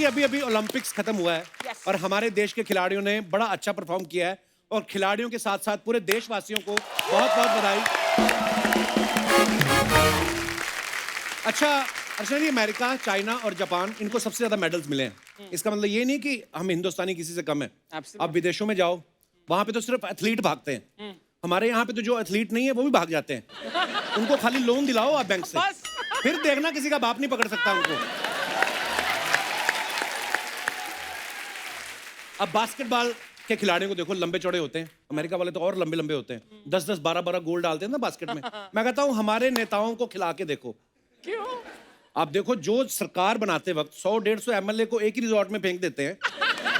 जी अभी अभी ओलंपिक्स खत्म हुआ है Yes. और हमारे देश के खिलाड़ियों ने बड़ा अच्छा परफॉर्म किया है और खिलाड़ियों के साथ साथ पूरे देशवासियों को बहुत बहुत बधाई। अच्छा अर्चना जी, अमेरिका, चाइना और जापान, इनको सबसे ज्यादा मेडल्स मिले हैं। इसका मतलब ये नहीं कि हम हिंदुस्तानी किसी से कम है। Absolutely. आप विदेशों में जाओ, वहां पे तो सिर्फ एथलीट भागते हैं। हमारे यहाँ पे तो जो एथलीट नहीं है वो भी भाग जाते हैं। उनको खाली लोन दिलाओ आप बैंक से, बस। फिर देखना किसी का बाप नहीं पकड़ सकता उनको। अब बास्केटबॉल के खिलाड़ियों को देखो, लंबे चौड़े होते हैं। अमेरिका वाले तो और लंबे लंबे होते हैं, 10-10, 12-12 गोल डालते हैं ना बास्केट में। मैं कहता हूं हमारे नेताओं को खिला के देखो। क्यों? आप देखो, जो सरकार बनाते वक्त 100-150 एमएलए को एक ही रिजॉर्ट में फेंक देते हैं,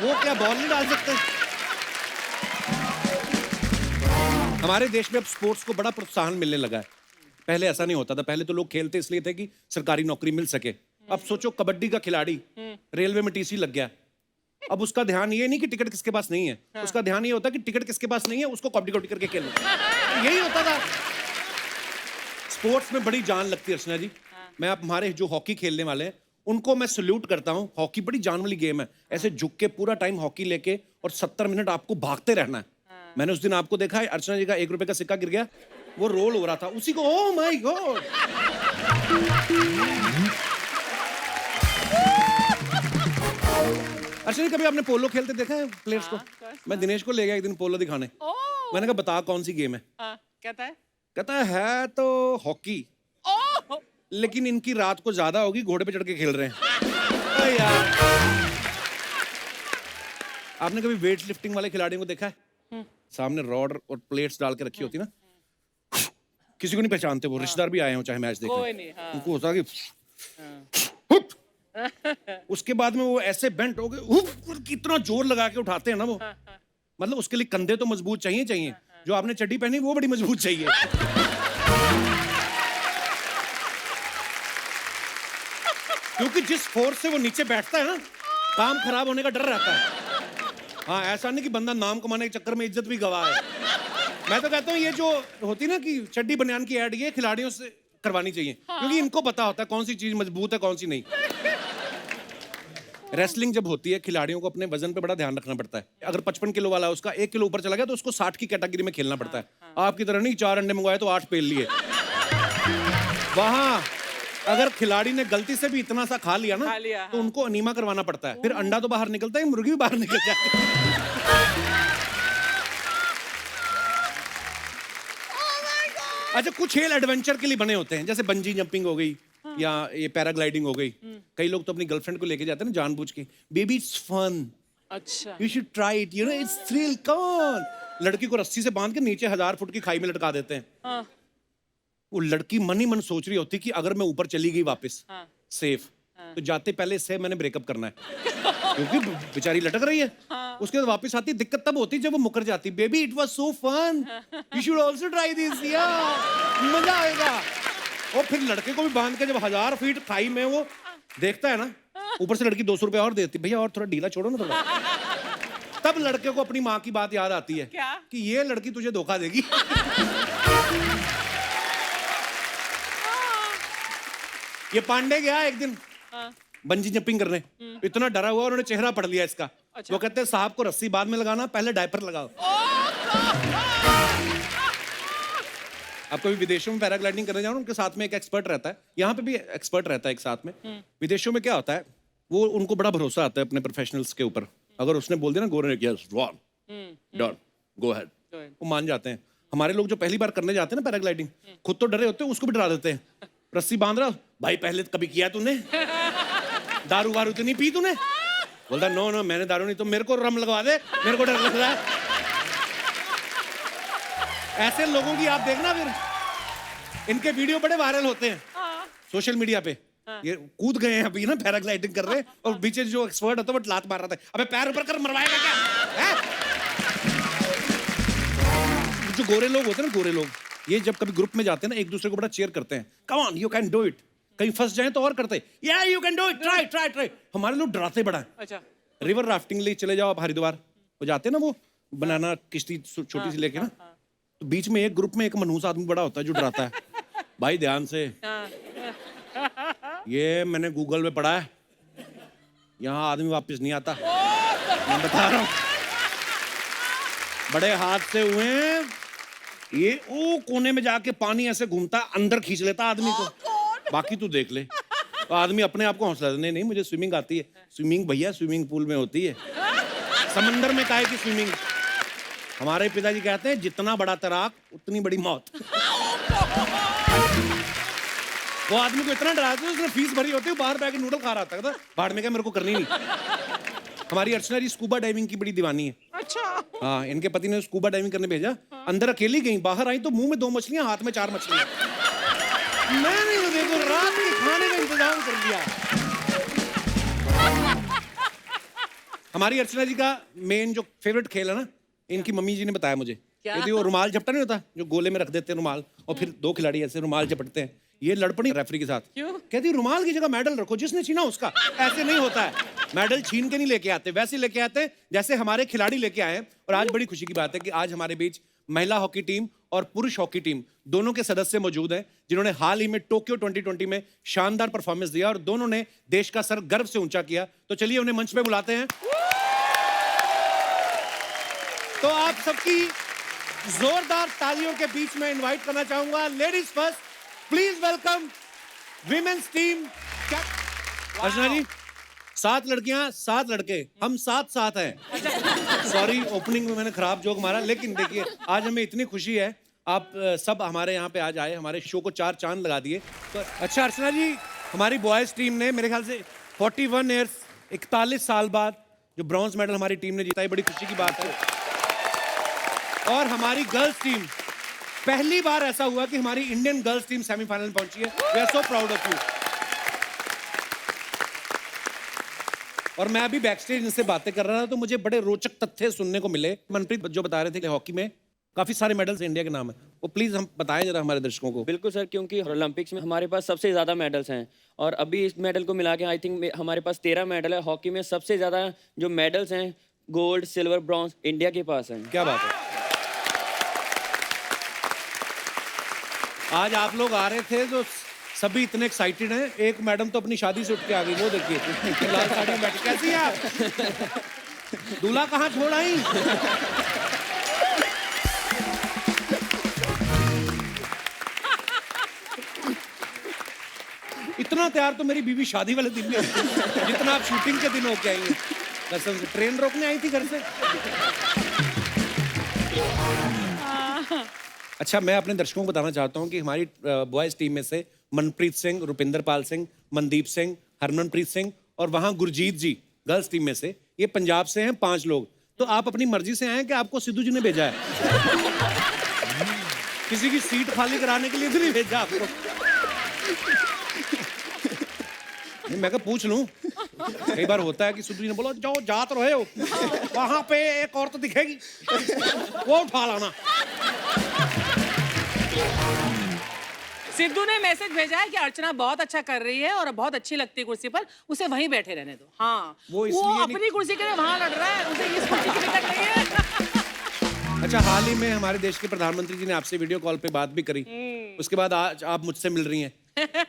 वो क्या बॉल नहीं डाल सकते? हमारे देश में अब स्पोर्ट्स को बड़ा प्रोत्साहन मिलने लगा है। पहले ऐसा नहीं होता था। पहले तो लोग खेलते इसलिए थे कि सरकारी नौकरी मिल सके। अब सोचो, कबड्डी का खिलाड़ी रेलवे में टीसी लग गया, अब उसका ध्यान ये नहीं कि टिकट किसके पास नहीं है, उसका ध्यान ये होता कि टिकट किसके पास नहीं है, उसको कबड्डी कबड्डी करके खेलो। यही होता था। स्पोर्ट्स में बड़ी जान लगती है अर्चना जी। मैं अब हमारे जो हॉकी खेलने वाले हैं उनको मैं सल्यूट करता हूँ। हॉकी बड़ी जान वाली गेम है। ऐसे झुक के पूरा टाइम हॉकी लेके और 70 मिनट आपको भागते रहना है। मैंने उस दिन आपको देखा है, अर्चना जी का 1 रुपए का सिक्का गिर गया, वो रोल हो रहा था, उसी को ओह माय गॉड। अर्चना जी, कभी आपने पोलो खेलते देखा है प्लेयर्स को? मैं दिनेश को ले गया एक दिन पोलो दिखाने। मैंने कहा बता कौन सी गेम है? कहता है कहता है तो हॉकी, लेकिन इनकी रात को ज्यादा होगी, घोड़े पे चढ़ के खेल रहे हैं। अरे यार, आपने कभी वेट लिफ्टिंग वाले खिलाड़ियों को देखा है? सामने रॉड और प्लेट्स डाल के रखी होती ना, किसी को नहीं पहचानते वो। रिश्तेदार भी आए हो चाहे मैच देखने, कोई नहीं। उनको होता कि हुप। उसके बाद में वो ऐसे बेंट हो गए, कितना जोर लगा के उठाते हैं ना वो। मतलब उसके लिए कंधे तो मजबूत चाहिए। जो आपने चड्डी पहनी वो बड़ी मजबूत चाहिए। क्योंकि जिस फोर्स से वो नीचे बैठता है ना, काम खराब होने का डर रहता है। हाँ, ऐसा नहीं कि बंदा नाम कमाने के चक्कर में इज्जत भी गवा है। मैं तो कहता हूँ ये जो होती ना कि चड्डी बनियान की ऐड, ये खिलाड़ियों से करवानी चाहिए। क्योंकि इनको पता होता है कौन सी चीज मजबूत है कौन सी नहीं। रेसलिंग जब होती है, खिलाड़ियों को अपने वजन पे बड़ा ध्यान रखना पड़ता है। अगर 55 किलो वाला है, उसका 1 किलो ऊपर चला गया तो उसको 60 की कैटेगरी में खेलना पड़ता है। आपकी तरह नहीं 4 अंडे मंगवाए तो 8 पेल लिए। वहां अगर खिलाड़ी ने गलती से भी इतना सा खा लिया ना, तो उनको अनीमा करवाना पड़ता है। फिर अंडा तो बाहर निकलता है, मुर्गी भी बाहर निकल जाती है। अच्छा, कुछ खेल एडवेंचर के लिए बने होते हैं, जैसे बंजी जंपिंग हो गई या ये पैराग्लाइडिंग हो गई। कई लोग तो अपनी गर्लफ्रेंड को लेके जाते हैं ना जानबूझ के, बेबी इट्स फन, अच्छा, you should try it, you know it's thrill, come on. लड़की को रस्सी से बांध के नीचे 1000 फुट की खाई में लटका देते हैं। वो लड़की मन ही मन सोच रही होती कि अगर मैं ऊपर चली गई वापस सेफ, तो जाते पहले इससे मैंने ब्रेकअप करना है, क्योंकि बेचारी लटक रही है। उसके बाद वापस आती, दिक्कत तब होती जब वो मुकर जाती। Baby it was so fun, you should also try this, या मजा आएगा। और फिर लड़के को भी बांध के जब 1000 फीट खाई में वो देखता है ना, ऊपर से लड़की 200 रुपए और देती, भैया और थोड़ा ढीला छोड़ो ना थोड़ा। तब लड़के को अपनी माँ की बात याद आती है। क्या? कि ये लड़की तुझे धोखा देगी। ये पांडे गया एक दिन बंजी जंपिंग करने, इतना डरा हुआ उन्होंने चेहरा पढ़ लिया इसका। अच्छा। वो कहते हैं साहब को रस्सी बाद में लगाना, पहले डायपर लगाओ। आप कभी विदेशों में पैराग्लाइडिंग करने जाओ, उनके साथ में एक एक्सपर्ट रहता है, यहाँ पे भी एक्सपर्ट रहता है एक साथ में। विदेशों में क्या होता है, वो उनको बड़ा भरोसा आता है अपने प्रोफेशनल्स के ऊपर। अगर उसने बोल दिया ना गोरे ने, यस डन गो अहेड, वो मान जाते हैं। हमारे लोग जो पहली बार करने जाते हैं ना पैराग्लाइडिंग, खुद तो डरे होते हैं, उसको भी डरा देते हैं। रस्सी बांध रहा, भाई पहले कभी किया तूने? दारू वारू तो नहीं पी तूने? बोलता नो नो मैंने दारू नहीं, तो मेरे को रम लगवा दे, मेरे को डर लग रहा है। ऐसे लोगों की आप देखना, फिर इनके वीडियो बड़े वायरल होते हैं सोशल मीडिया पे। ये कूद गए हैं अभी ना, पैराग्लाइडिंग कर रहे हैं, और पीछे जो एक्सपर्ट होता है वो लात मार रहा था, अबे पैर ऊपर कर, मरवाएगा क्या है? जो गोरे लोग होते हैं ना, गोरे लोग, ये जब कभी ग्रुप में जाते हैं ना, एक दूसरे को बड़ा चेयर करते हैं, come on you can do it. कहीं फंस जाए तो और करते हैं, या you can do it, try try try. हमारे लोग डराते बड़ा है। अच्छा, रिवर राफ्टिंग ले चले जाओ आप हरिद्वार, वो जाते हैं ना, वो बनाना किश्ती छोटी सी लेके ना, तो बीच में एक ग्रुप में एक मनहूस आदमी बड़ा होता है जो डराता है, भाई ध्यान से, ये मैंने गूगल में पढ़ा है, यहाँ आदमी वापस नहीं आता, मैं बता रहा हूँ। बड़े हादसे हुए हैं, ये ओ कोने में जाके पानी ऐसे घूमता, अंदर खींच लेता आदमी को। बाकी तू देख ले, तो आदमी अपने आप को हौसला देने, नहीं मुझे स्विमिंग आती है। स्विमिंग भैया स्विमिंग पूल में होती है, समंदर में काहे की स्विमिंग। हमारे पिताजी कहते हैं जितना बड़ा तैराक उतनी बड़ी मौत। वो आदमी को इतना डराते हैं, उसने फीस भरी होती है, बाहर बैठ के नूडल खा रहा था, बाहर में क्या मेरे को करनी नहीं। हमारी अर्चना जी स्कूबा डाइविंग की बड़ी दीवानी है। अच्छा। हाँ, इनके पति ने स्कूबा डाइविंग करने भेजा, अंदर अकेली गई, बाहर आई तो मुंह में 2 मछलियां, हाथ में 4 मछलियां। मैंने तो देखो रात के खाने का इंतजाम कर दिया। हमारी अर्चना जी का मेन जो फेवरेट खेल है ना, इनकी मम्मी जी ने बताया मुझे, कहती वो रुमाल झपटा नहीं होता जो गोले में रख देते हैं रुमाल, और फिर 2 खिलाड़ी ऐसे रुमाल झपटते हैं, ये लड़ पड़ी रेफरी के साथ। क्यों? कहती रुमाल की जगह मेडल रखो, जिसने छीना उसका। ऐसे नहीं होता है, मेडल छीन के नहीं लेके आते, वैसे लेके आते जैसे हमारे खिलाड़ी लेके आए। और आज बड़ी खुशी की बात है कि आज हमारे बीच महिला हॉकी टीम और पुरुष हॉकी टीम दोनों के सदस्य मौजूद हैं, जिन्होंने हाल ही में टोक्यो 2020 में शानदार परफॉर्मेंस दिया और दोनों ने देश का सर गर्व से ऊंचा किया। तो चलिए उन्हें मंच पे बुलाते हैं। तो आप सबकी जोरदार तालियों के बीच में इनवाइट करना चाहूंगा, ladies first, please welcome women's team. Archana ji, 7 लड़कियां 7 लड़के, हम 7 हैं। सॉरी, ओपनिंग में मैंने खराब जोक मारा, लेकिन देखिए आज हमें इतनी खुशी है, आप सब हमारे यहाँ पे आज आए, हमारे शो को 4 चांद लगा दिए। तो अच्छा अर्चना जी, हमारी बॉयज टीम ने मेरे ख्याल से 41 ईयर्स 41 साल बाद जो ब्रॉन्ज मेडल हमारी टीम ने जीता है, बड़ी खुशी की बात है। और हमारी गर्ल्स टीम, पहली बार ऐसा हुआ कि हमारी इंडियन गर्ल्स टीम सेमीफाइनल में पहुंची है। We are so proud of you. और मैं अभी बैकस्टेज इनसे बातें कर रहा था तो मुझे बड़े रोचक तथ्य सुनने को मिले। मनप्रीत जो बता रहे थे कि हॉकी में काफी सारे मेडल्स इंडिया के नाम है, वो प्लीज हम बताएं जरा हमारे दर्शकों को। बिल्कुल सर, क्योंकि ओलंपिक्स में हमारे पास सबसे ज़्यादा मेडल्स हैं और अभी इस मेडल को मिला के आई थिंक हमारे पास 13 मेडल है। हॉकी में सबसे ज़्यादा जो मेडल्स हैं, गोल्ड, सिल्वर, ब्रॉन्ज इंडिया के पास हैं। क्या बात है। आज आप लोग आ रहे थे तो सभी इतने एक्साइटेड हैं, एक मैडम तो अपनी शादी से उठ के आ गई, वो देखिए लाल साड़ी में बैठी। कैसी है आप? दूल्हा कहाँ छोड़ आई? इतना तैयार तो मेरी बीवी शादी वाले दिन में हुई, जितना आप शूटिंग के दिन होके आई हैं। कसम से ट्रेन रोकने आई थी घर से। अच्छा, मैं अपने दर्शकों को बताना चाहता हूं कि हमारी बॉयज टीम में से मनप्रीत सिंह, रुपिंदर पाल सिंह, मनदीप सिंह, हरमनप्रीत सिंह और वहां गुरजीत जी गर्ल्स टीम में से, ये पंजाब से हैं 5 लोग। तो आप अपनी मर्जी से आए कि आपको सिद्धू जी ने भेजा है? किसी की सीट खाली कराने के लिए तो नहीं भेजा आपको? मैं कहा पूछ लूं, कई बार होता है कि सिद्धू जी ने बोला जाओ जा तो रहे हो, वहां पे एक औरत दिखेगी वो उठा लाना। सिद्धू ने मैसेज भेजा है कि अर्चना बहुत अच्छा कर रही है और बहुत अच्छी लगती है कुर्सी पर, उसे वहीं बैठे रहने दो। हाँ, वो अपनी कुर्सी के लिए वहां लड़ रहा है, उसे इस कुर्सी की दिक्कत नहीं है। अच्छा, हाल ही में हमारे देश के प्रधानमंत्री जी ने आपसे वीडियो कॉल पे बात भी करी, उसके बाद आज आप मुझसे मिल रही हैं,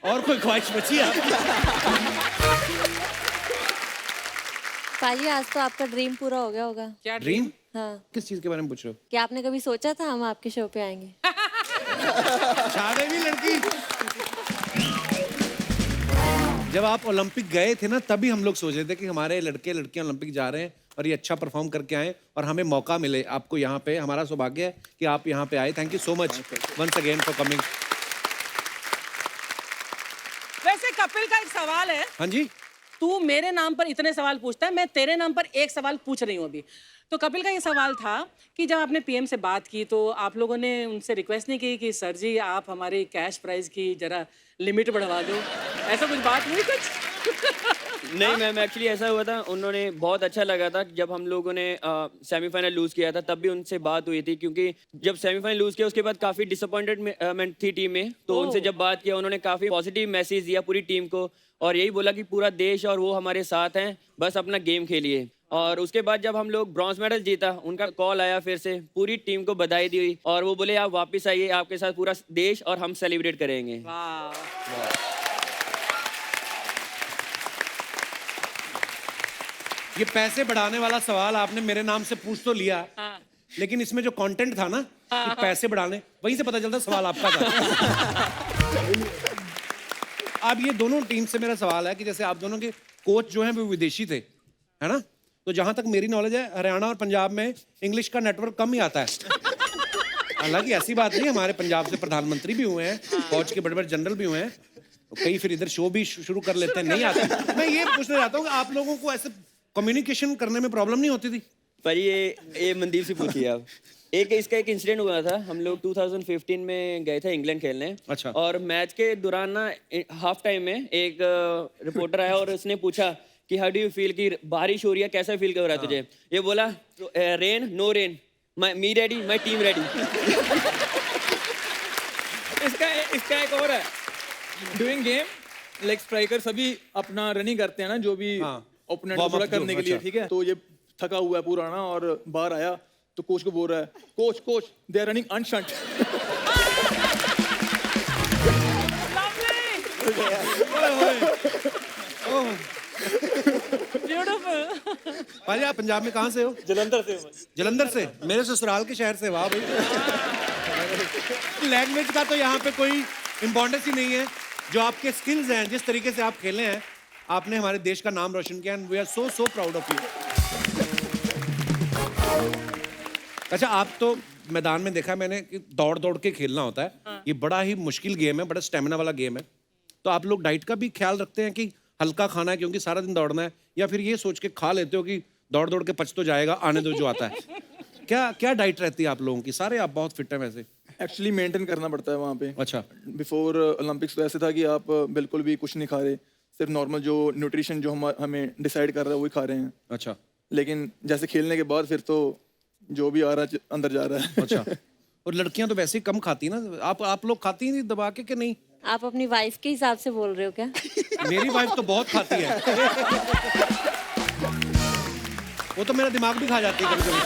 और कोई ख्वाहिश बची है आपकी? पाजी, आज तो आपका ड्रीम पूरा हो गया होगा। क्या ड्रीम? हाँ। किस चीज के बारे में पूछ रहे हो? क्या आपने कभी सोचा था हम आपके शो पे आएंगे? शादी भी लड़की, जब आप ओलंपिक गए थे ना, तभी हम लोग सोच रहे थे कि हमारे लड़के लड़कियां ओलंपिक जा रहे हैं और ये अच्छा परफॉर्म करके आए और हमें मौका मिले आपको यहाँ पे। हमारा सौभाग्य है कि आप यहाँ पे आए। Thank you so much once again for coming. वैसे कपिल का एक सवाल है। हाँ जी। तू मेरे नाम पर इतने सवाल पूछता है, मैं तेरे नाम पर एक सवाल पूछ रही हूँ अभी। तो कपिल का ये सवाल था कि जब आपने पीएम से बात की तो आप लोगों ने उनसे रिक्वेस्ट नहीं की कि सर जी आप हमारी कैश प्राइज की जरा लिमिट बढ़वा दो, ऐसा कुछ बात हुई कुछ? नहीं मैम, एक्चुअली ऐसा हुआ था, उन्होंने बहुत अच्छा लगा था जब हम लोगों ने सेमीफाइनल लूज किया था, तब भी उनसे बात हुई थी, क्योंकि जब सेमीफाइनल लूज किया उसके बाद काफी डिसअपॉइंटेडमेंट थी टीम में। तो उनसे जब बात किया उन्होंने काफी पॉजिटिव मैसेज दिया पूरी टीम को और यही बोला कि पूरा देश और वो हमारे साथ हैं, बस अपना गेम खेलिए। और उसके बाद जब हम लोग ब्रॉन्ज मेडल जीता, उनका कॉल आया फिर से, पूरी टीम को बधाई दी और वो बोले आप वापस आइए, आपके साथ पूरा देश और हम सेलिब्रेट करेंगे। ये पैसे बढ़ाने वाला सवाल आपने मेरे नाम से पूछ तो लिया, लेकिन इसमें जो कंटेंट था ना कि पैसे बढ़ाने, वहीं से पता चलता सवाल आपका था। अब ये दोनों टीम से मेरा सवाल है कि जैसे आप दोनों के कोच जो हैं वो विदेशी थे, है ना? तो जहां तक मेरी नॉलेज है, हरियाणा और पंजाब में इंग्लिश का नेटवर्क कम ही आता है। हालांकि ऐसी बात नहीं, हमारे पंजाब से प्रधानमंत्री भी हुए हैं, फौज के बड़े बड़े जनरल भी हुए हैं, कई फिर इधर शो भी शुरू कर लेते हैं, नहीं आते। मैं ये पूछना चाहता हूँ कि आप लोगों को ऐसे कम्युनिकेशन करने में प्रॉब्लम नहीं होती थी? पर ये मनदीप से पूछिए आप। इसका एक इंसिडेंट हुआ था, हम लोग 2015 में गए थे इंग्लैंड खेलने। अच्छा। और मैच के दौरान ना हाफ टाइम में एक रिपोर्टर आया और उसने पूछा कि हाउ डू यू फील, कि बारिश हो रही है, कैसा फील कर रहा है तुझे? ये बोला rain no rain, me ready, my team ready. इसका एक और है, डूइंग गेम लेग स्ट्राइकर सभी अपना रनिंग करते हैं ना, जो भी ओपोनेंट को थोड़ा करने के लिए, ठीक है? तो ये थका हुआ है पूरा ना, और बाहर आया तो कोच को बोल रहा है, coach they are running ancient. भाई आप पंजाब में कहाँ से हो? जलंधर से। जलंधर से? मेरे ससुराल के शहर से। वाह भाई। लैंग्वेज का तो यहाँ पे कोई इम्पोर्टेंस ही नहीं है, जो आपके स्किल्स हैं, जिस तरीके से आप खेले हैं, आपने हमारे देश का नाम रोशन किया, and we are so proud of you. अच्छा, आप तो मैदान में देखा मैंने कि दौड़ दौड़ के खेलना होता है, ये बड़ा ही मुश्किल गेम है, बड़ा स्टेमिना वाला गेम है। तो आप लोग डाइट का भी ख्याल रखते हैं कि हल्का खाना है क्योंकि सारा दिन दौड़ना है, या फिर ये सोच के खा लेते हो कि दौड़ दौड़ के पच तो जाएगा, आने दो जो आता है? क्या डाइट रहती है आप लोगों की? सारे आप बहुत फिट हैं वैसे। एक्चुअली मेंटेन करना पड़ता है वहाँ पे। अच्छा। बिफोर ओलंपिक्स तो ऐसे था कि आप बिल्कुल भी कुछ नहीं खा रहे, सिर्फ नॉर्मल जो न्यूट्रिशन जो हमें डिसाइड कर रहा है वही खा रहे हैं। अच्छा। लेकिन जैसे खेलने के बाद फिर तो जो भी आ रहा है अंदर जा रहा है। अच्छा। और लड़कियां तो वैसे ही कम खाती ना, आप लोग खाती नहीं दबा के कि नहीं? आप अपनी वाइफ के हिसाब से बोल रहे हो क्या? मेरी वाइफ तो बहुत खाती है। वो तो मेरा दिमाग भी खा जाती है कभी-कभी।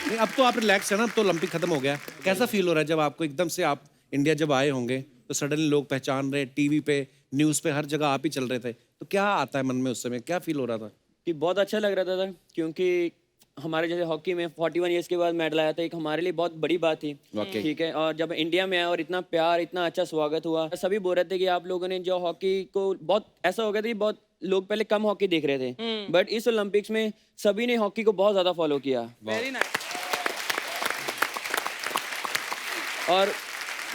नहीं, अब तो आप रिलैक्स है ना, अब तो ओलंपिक खत्म हो गया। कैसा फील हो रहा है जब आपको एकदम से, आप इंडिया जब आए होंगे तो सडनली लोग पहचान रहे, टीवी पे, न्यूज़ पे, हर जगह आप ही चल रहे थे, तो क्या आता है मन में उस समय? क्या फील हो रहा था? कि बहुत अच्छा लग रहा था क्योंकि हमारे जैसे हॉकी में 41 इयर्स के बाद मेडल आया था, एक हमारे लिए बहुत बड़ी बात थी। ठीक है, और जब इंडिया में आया और इतना प्यार, इतना अच्छा स्वागत हुआ, सभी बोल रहे थे कि आप लोगों ने जो हॉकी को, बहुत ऐसा हो गया था कि बहुत लोग पहले कम हॉकी देख रहे थे, बट इस ओलंपिक्स में सभी ने हॉकी को बहुत ज्यादा फॉलो किया। Very nice. और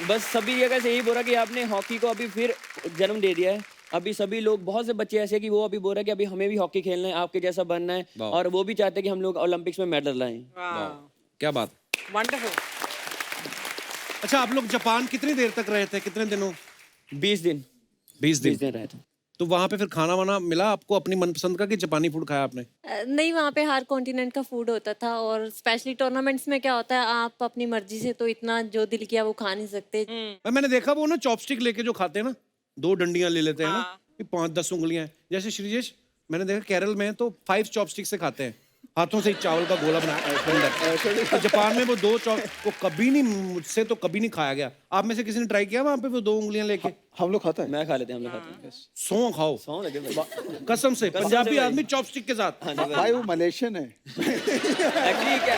बस सभी जगह से यही बोल रहा कि आपने हॉकी को अभी फिर जन्म दे दिया है। अभी सभी लोग, बहुत से बच्चे ऐसे कि वो अभी बोल रहे हैं कि अभी हमें भी हॉकी खेलना है, आपके जैसा बनना है, और वो भी चाहते हैं कि हम लोग ओलंपिक्स में मेडल लाएं। क्या बात। वंडरफुल। अच्छा, आप लोग जापान कितनी देर तक रहे थे? कितने दिनों? 20 दिन। 20 दिन रहे थे। तो वहाँ पे फिर खाना वाना मिला आपको अपनी मनपसंद का, कि जापानी फूड खाया आपने? नहीं, वहाँ पे हर कॉन्टिनेंट का फूड होता था, और स्पेशली टूर्नामेंट्स में क्या होता है, आप अपनी मर्जी से तो इतना जो दिल किया वो खा नहीं सकते। मैंने देखा वो ना चॉपस्टिक लेके जो खाते हैं ना, 2 डंडियां ले लेते हैं ना, 5-10 उंगलियां हैं। जैसे श्रीजेश, मैंने देखा केरल में तो 5 चॉपस्टिक से खाते हैं, हाथों से चावल का गोला बनाया। तो जापान में वो 2 वो कभी नहीं, मुझसे तो कभी नहीं खाया गया। आप में से किसी ने ट्राई किया वहाँ पे वो 2 उंगलियां लेके? हम लोग खाता है। मैं खा लेते हैं, हम लोग खाते हैं। सौ खाओ। सौ लगे भाई। कसम से पंजाबी भाई। आदमी चॉपस्टिक के साथ। भाई वो मलेशियन है। एक्चुअली क्या,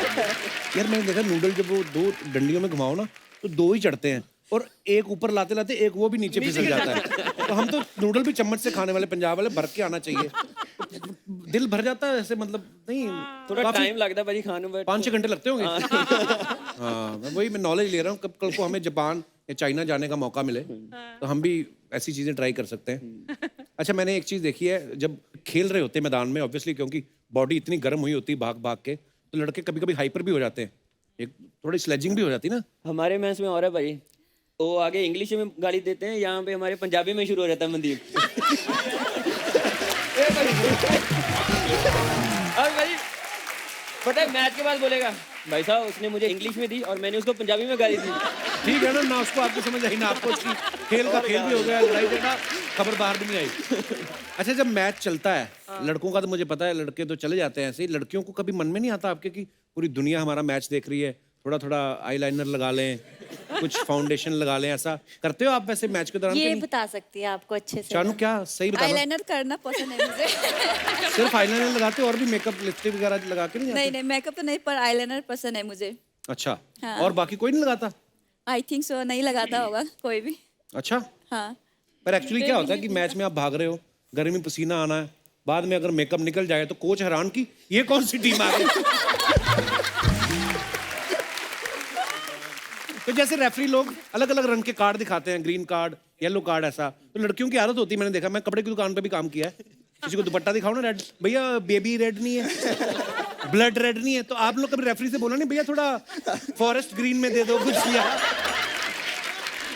यार मैंने देखा नूडल जब वो 2 डंडियों में घुमाओ ना तो 2 ही चढ़ते हैं, और एक ऊपर लाते लाते एक वो भी नीचे फिसल जाता है। तो हम तो नूडल भी चम्मच से खाने वाले पंजाब वाले, भर के आना चाहिए। दिल भर जाता है ऐसे, मतलब नहीं, थोड़ा टाइम लगता है भाई खाने में। 5-6 घंटे लगते होंगे। हाँ, मैं नॉलेज ले रहा हूँ, कल को हमें जापान या चाइना जाने का मौका मिले तो हम भी ऐसी चीजें ट्राई कर सकते हैं। अच्छा, मैंने एक चीज देखी है, जब खेल रहे होते हैं मैदान में, ऑब्वियसली क्योंकि बॉडी इतनी गर्म हुई होती है भाग भाग के, तो लड़के कभी कभी हाइपर भी हो जाते हैं, एक थोड़ी स्लेजिंग भी हो जाती है ना। हमारे मैच में और है भाई, वो आगे इंग्लिश में गाली देते हैं, यहाँ पे हमारे पंजाबी में शुरू हो जाता है मनदीप। और भाई पता है मैच के बाद बोलेगा, भाई साहब उसने मुझे इंग्लिश में दी और मैंने उसको पंजाबी में गाली दी। ठीक है ना उसको आपको समझ आई ना, आपको उसकी खेल का खेल भी हो गया, लड़ाई झगड़ा, खबर बाहर भी नहीं आई। अच्छा, जब मैच चलता है, लड़कों का तो मुझे पता है, लड़के तो चले जाते हैं ऐसे ही, लड़कियों को कभी मन में नहीं आता आपके कि पूरी दुनिया हमारा मैच देख रही है, थोड़ा थोड़ा आईलाइनर लगा लें, कुछ फाउंडेशन लगा लें, ऐसा करते हो आप वैसे मैच के दौरान? ये बता सकती है आपको अच्छे से। चानू क्या सही बता? आईलाइनर करना पसंद है मुझे। सिर्फ आईलाइनर लगाते हो और भी मेकअप लिपस्टिक वगैरह लगा के नहीं जाते? नहीं नहीं, मेकअप तो नहीं, पर आईलाइनर पसंद है मुझे। अच्छा, हाँ। और बाकी कोई नहीं लगाता? आई थिंक सो, नहीं लगाता होगा कोई भी। अच्छा, हाँ। पर एक्चुअली क्या होता है कि मैच में आप भाग रहे हो, गर्मी में पसीना आना है, बाद में अगर मेकअप निकल जाए तो कोच हैरान की ये कौन सी टीम आ गई। तो जैसे रेफरी लोग अलग अलग रंग के कार्ड दिखाते हैं, ग्रीन कार्ड, येलो कार्ड, ऐसा तो लड़कियों की आदत होती है। मैंने देखा, मैं कपड़े की दुकान पे भी काम किया है, किसी को दुपट्टा दिखाओ ना रेड, भैया बेबी रेड नहीं है, ब्लड रेड नहीं है, तो आप लोग कभी रेफरी से बोला नहीं भैया थोड़ा फॉरेस्ट ग्रीन में दे दो कुछ या?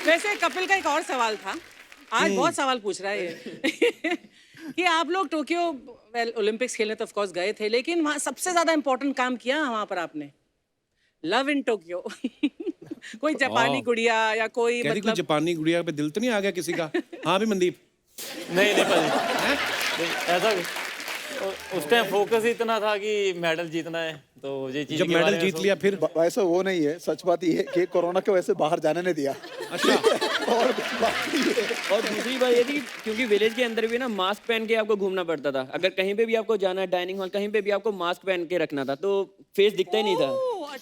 वैसे कपिल का एक और सवाल था, आज बहुत सवाल पूछ रहा है ये कि आप लोग टोक्यो ओलंपिक्स खेलने तो ऑफ कोर्स गए थे, लेकिन वहाँ सबसे ज्यादा इंपॉर्टेंट काम किया वहाँ पर आपने, लव इन टोक्यो। कोई जापानी गुड़िया या कोई कोई मतलब जापानी गुड़िया पे दिल तो नहीं आ गया किसी का? हाँ भी मनदीप, नहीं नहीं भाई, ऐसा उस टाइम फोकस इतना था कि मेडल जीतना है, तो ये चीज जब मेडल जीत लिया फिर? वैसे वो नहीं है, सच बात ये है कि कोरोना के वजह से बाहर जाने नहीं दिया। अच्छा, और बाकी ये और दूसरी बात ये थी क्योंकि विलेज के अंदर भी ना मास्क पहन के आपको घूमना पड़ता था, अगर कहीं पे भी आपको जाना है, डाइनिंग हॉल कहीं पे भी आपको मास्क पहन के रखना था, तो फेस दिखता ही नहीं था।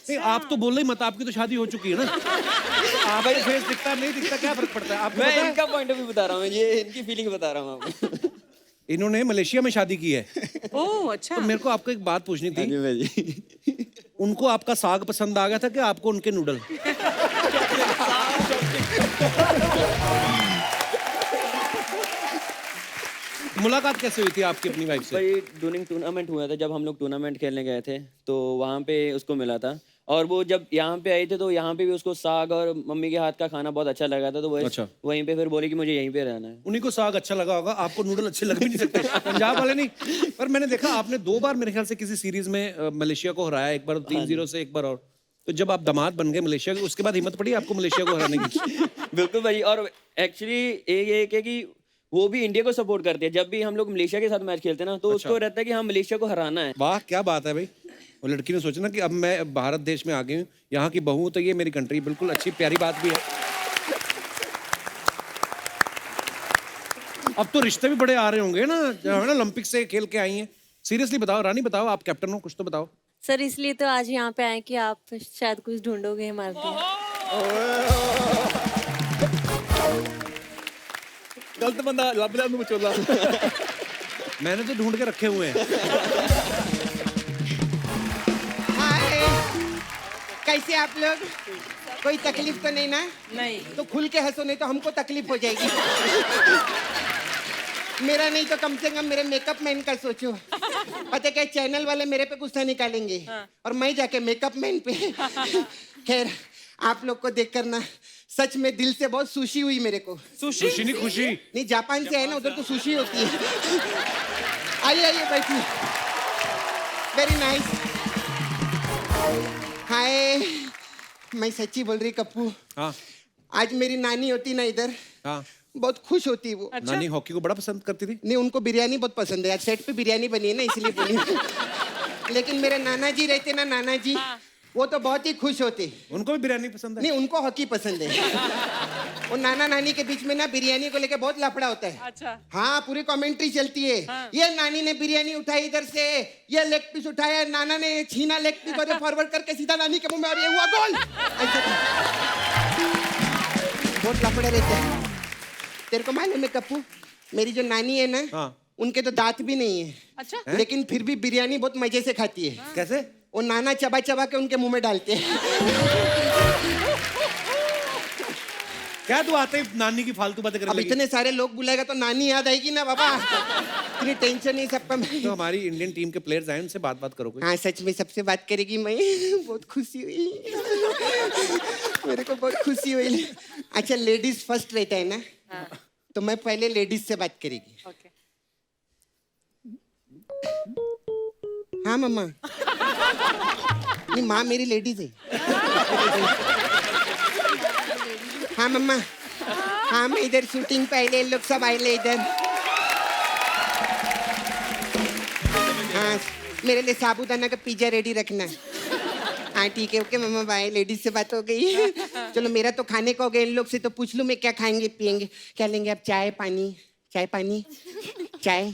नहीं, आप तो बोल रहे मत, आपकी तो शादी हो चुकी है ना, आप फेस दिखता नहीं दिखता क्या फर्क पड़ता है आपको? मैं पता है? इनका पॉइंट ऑफ व्यू बता रहा हूँ, ये इनकी फीलिंग बता रहा हूँ आपको। इन्होंने मलेशिया में शादी की है। ओह अच्छा। तो मेरे को आपको एक बात पूछनी थी, जी उनको आपका साग पसंद आ गया था कि आपको उनके नूडल? मुलाकात कैसे हुई थी आपकी अपनी वाइफ से? भाई ड्यूरिंग टूर्नामेंट हुआ था, जब हम लोग टूर्नामेंट खेलने गए थे तो वहाँ पे उसको मिला था, और वो जब यहाँ पे आई थे तो यहाँ पे भी उसको साग और मम्मी के हाथ का खाना बहुत अच्छा लगा था, तो वो अच्छा। वहीं पे फिर बोली कि मुझे यहीं पे रहना है। उन्हीं को साग अच्छा लगा होगा, आपको नूडल अच्छे लग भी नहीं सकते, पंजाब वाले नहीं। पर मैंने देखा आपने 2 बार मेरे ख्याल से किसी सीरीज में मलेशिया को हराया, एक बार 3-0 से, एक बार और। तो जब आप दामाद बन गए मलेशिया के, उसके बाद हिम्मत पड़ी आपको मलेशिया को हराने की? बिल्कुल भाई, और एक्चुअली एक है कि वो भी इंडिया को सपोर्ट करती है, जब भी हम लोग मलेशिया के साथ मैच खेलते हैं ना, तो उसको रहता है कि हाँ मलेशिया को हराना है। वाह क्या बात है भाई। वो लड़की ने सोचा ना कि अब मैं भारत देश में आ गई हूँ, यहाँ की बहू, तो ये मेरी कंट्री, बिल्कुल अच्छी प्यारी बात भी है। अब तो रिश्ते भी बड़े आ रहे होंगे ना, है ना, ओलंपिक से खेल के आई हैं। सीरियसली बताओ रानी, बताओ, आप कैप्टन हो, कुछ तो बताओ। सर इसलिए तो आज यहाँ पे आए कि आप शायद कुछ ढूंढोगे हमारे लिए। गलत बंदा लब लिया मुचोला। मैंने तो ढूंढ के रखे हुए हैं। हाय, कैसे आप लोग? कोई तकलीफ तो नहीं ना? नहीं। तो खुल के हंसो, नहीं तो हमको तकलीफ हो जाएगी। मेरा नहीं तो कम से कम मेरे मेकअप मैन का सोचो। पता क्या, चैनल वाले मेरे पे गुस्सा निकालेंगे और मैं जाके मेकअप मैन पे। खैर, आप लोग को देखकर ना सच में दिल से बहुत खुशी हुई मेरे को। खुशी नहीं खुशी? नहीं, जापान से है ना, उधर तो सुशी होती है। आइए आइए बैठिए। Very nice. हाय, मैं सच्ची बोल रही कप्पू। हाँ आज मेरी नानी होती ना इधर, हाँ। बहुत खुश होती वो। नानी हॉकी को बड़ा पसंद करती थी? नहीं, उनको बिरयानी बहुत पसंद है, आज सेट पे बिरयानी बनी है ना इसलिए बोली। लेकिन मेरे नाना जी रहते ना, नाना जी, वो तो बहुत ही खुश होते। उनको भी बिरयानी पसंद है? नहीं, उनको हॉकी पसंद है। और नाना नानी के बीच में ना बिरयानी को लेके बहुत लफड़ा होता है। अच्छा। हाँ, पूरी कमेंट्री चलती है। ये नानी ने बिरयानी उठाई इधर से, ये लेग पीस उठाया, नाना ने छीना लेग पीस और फॉरवर्ड करके सीधा नानी के मुंह में, और ये हुआ गोल। ऐसा बहुत लफड़े रहते हैं। तेरे को मालूम है कप्पू, मेरी जो नानी है ना, हाँ। उनके तो दांत भी नहीं है। अच्छा। लेकिन फिर भी बिरयानी बहुत मजे से खाती है। कैसे? वो नाना चबा चबा के उनके मुंह में डालते हैं। क्या तू आते ही नानी की फालतू बातें करने अब लगी? इतने सारे लोग बुलाएगा तो नानी याद आएगी ना बाबा। इतनी टेंशन नहीं सबका। तो हमारी इंडियन टीम के प्लेयर्स आए, उनसे बात करो कोई। हाँ, सच में सबसे बात करेगी मैं। बहुत खुशी हुई, मेरे को बहुत खुशी हुई। अच्छा, लेडीज फर्स्ट रहता है ना, तो मैं पहले लेडीज से बात करेगी। ओके। हाँ मम्मा। नहीं, माँ मेरी लेडीज है। हाँ मम्मा। हाँ, मैं इधर शूटिंग पे आए, लोग सब आए इधर। हाँ, मेरे लिए साबूदाना का पिज्जा रेडी रखना। हाँ ठीक है, ओके मामा बाय, लेडीज से बात हो गई। चलो मेरा तो खाने का हो गया, इन लोग से तो पूछ लूँ मैं क्या खाएंगे पियेंगे, क्या लेंगे आप? चाय पानी, चाय पानी, चाय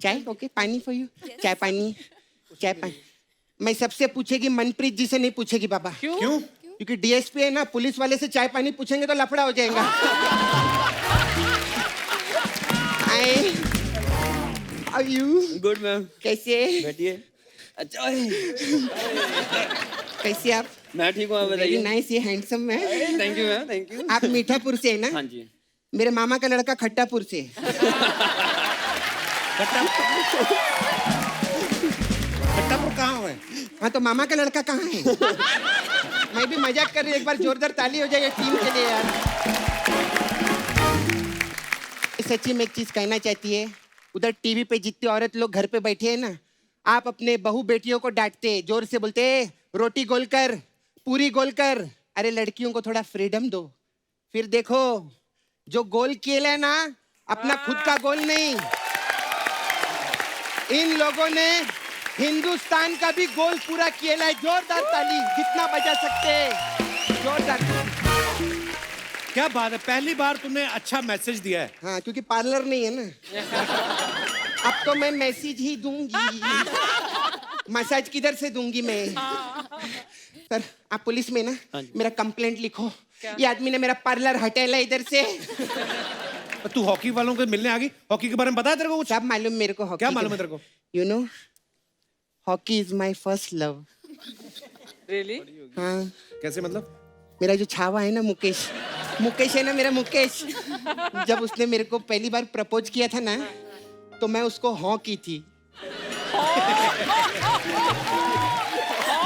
चाय, ओके पानी फॉर यू, चाय पानी, चाय पानी। मैं सबसे पूछेगी, मनप्रीत जी से नहीं पूछेगी बाबा। क्यों? क्योंकि डीएसपी है ना, पुलिस वाले से चाय पानी पूछेंगे तो लफड़ा हो जाएगा। हाय, हाउ यू? गुड मैम, कैसे? बैठिए। अच्छा, कैसे आप? मैं ठीक हूँ, आप वेरी बताइए। नाइस, ये हैंडसम है। Thank you ma'am, thank you. आप मीठापुर से है ना? हाँ जी। मेरे मामा का लड़का खट्टापुर से। खट्टापुर कहाँ है? हाँ तो मामा का लड़का कहाँ है? मैं भी मजाक कर रही हूँ, एक बार जोरदार ताली हो जाए टीम के लिए यार। सच्ची में एक चीज कहना चाहती है, उधर टीवी पे जितनी औरत लोग घर पे बैठे हैं ना, आप अपने बहू बेटियों को डांटते, जोर से बोलते रोटी गोल कर, पूरी गोल कर। अरे लड़कियों को थोड़ा फ्रीडम दो, फिर देखो जो गोल किया है ना, अपना खुद का गोल नहीं, इन लोगों ने हिंदुस्तान का भी गोल पूरा किया है। जोरदार ताली जितना बजा सकते, जोरदार। क्या बात है, पहली बार तुमने अच्छा मैसेज दिया है। हाँ क्योंकि पार्लर नहीं है ना। अब तो मैं मैसेज ही दूंगी, मसाज किधर से दूंगी मैं? सर आप पुलिस में ना, मेरा कंप्लेंट लिखो, ये आदमी ने मेरा पार्लर हटेला इधर से। तू हॉकी वालों के मिलने आ गई, हॉकी के बारे में पता है तेरे को कुछ? सब मालूम मेरे को। क्या मालूम है तेरे को? You know hockey is my first love. Really? हाँ कैसे मतलब? मेरा जो छावा है ना, मुकेश, मुकेश है ना मेरा मुकेश, जब उसने मेरे को पहली बार प्रपोज किया था ना, तो मैं उसको हाँ की थी।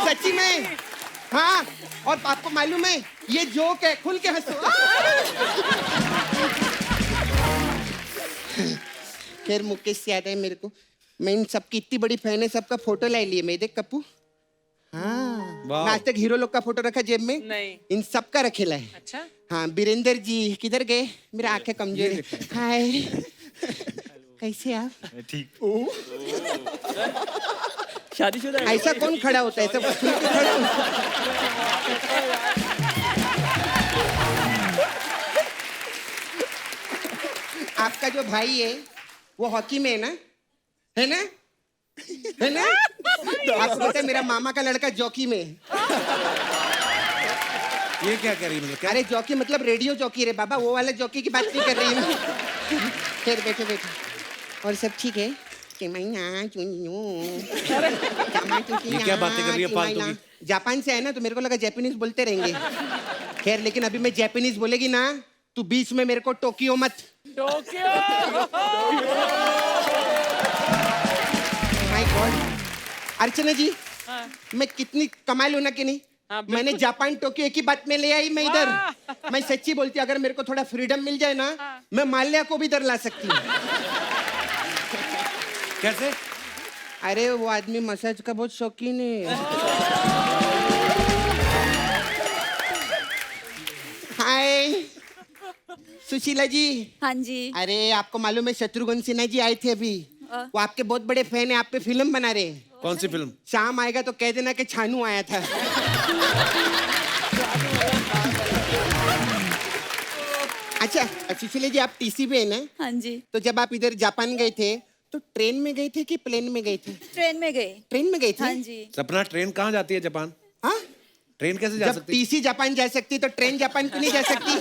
सच्ची में। हाँ, और आपको मालूम है ये जोक है, खुल के हंसो। खैर मुकेश से याद है मेरे को, मैं इन सबकी इतनी बड़ी फैन है, सबका फोटो ला लिए मैं। देख कप्पू, हाँ वाह। आज तक हीरो लोग का फोटो रखा जेब में? नहीं। इन सबका रखेला है। अच्छा। हाँ बीरेंद्र जी किधर गए? मेरा आंखें कमजोर है। हाय, कैसे आप? शादीशुदा है? ऐसा कौन खड़ा होता है? ऐसा खुल के खड़ा होता है? आपका जो भाई है वो हॉकी में है ना? है ना? है ना? आपको पता है मेरा मामा का लड़का जॉकी में है। ये क्या कह रही है मतलब? क्या? अरे जॉकी मतलब रेडियो जॉकी रे बाबा, वो वाला जॉकी की बात नहीं कर रही हूँ। फिर बैठो बैठो, और सब ठीक है? ये क्या बातें कर रही है फालतू की? जापान से है ना, तो मेरे को लगा जापानीज बोलते रहेंगे। खैर लेकिन अभी मैं जापानीज बोलेगी ना, तू बीच में मेरे को टोक्यो मत। My God. अर्चना जी, मैं कितनी कमाल हूं ना कि नहीं? मैंने जापान टोक्यो एक ही बात में ले आई मैं इधर। मैं सच्ची बोलती, अगर मेरे को थोड़ा फ्रीडम मिल जाए ना, मैं माल्या को भी इधर ला सकती हूँ। कैसे? अरे वो आदमी मसाज का बहुत शौकीन है। हाय सुशीला जी। हाँ जी। अरे आपको मालूम है शत्रुघ्न सिन्हा जी आए थे अभी, वो आपके बहुत बड़े फैन है, आप पे फिल्म बना रहे हैं। कौन सी फिल्म? शाम आएगा तो कह देना कि छानू आया था। अच्छा सुशीला जी, आप टीसी पे है ना? हाँ जी। तो जब आप इधर जापान गए थे तो ट्रेन में गए थे कि प्लेन में गए थे? ट्रेन में गए। ट्रेन में गए थे? हाँ जी। सपना, ट्रेन कहाँ जाती है जापान? हाँ? ट्रेन कैसे जा जब सकती? टीसी जापान जा सकती तो ट्रेन जापान क्यों नहीं जा सकती?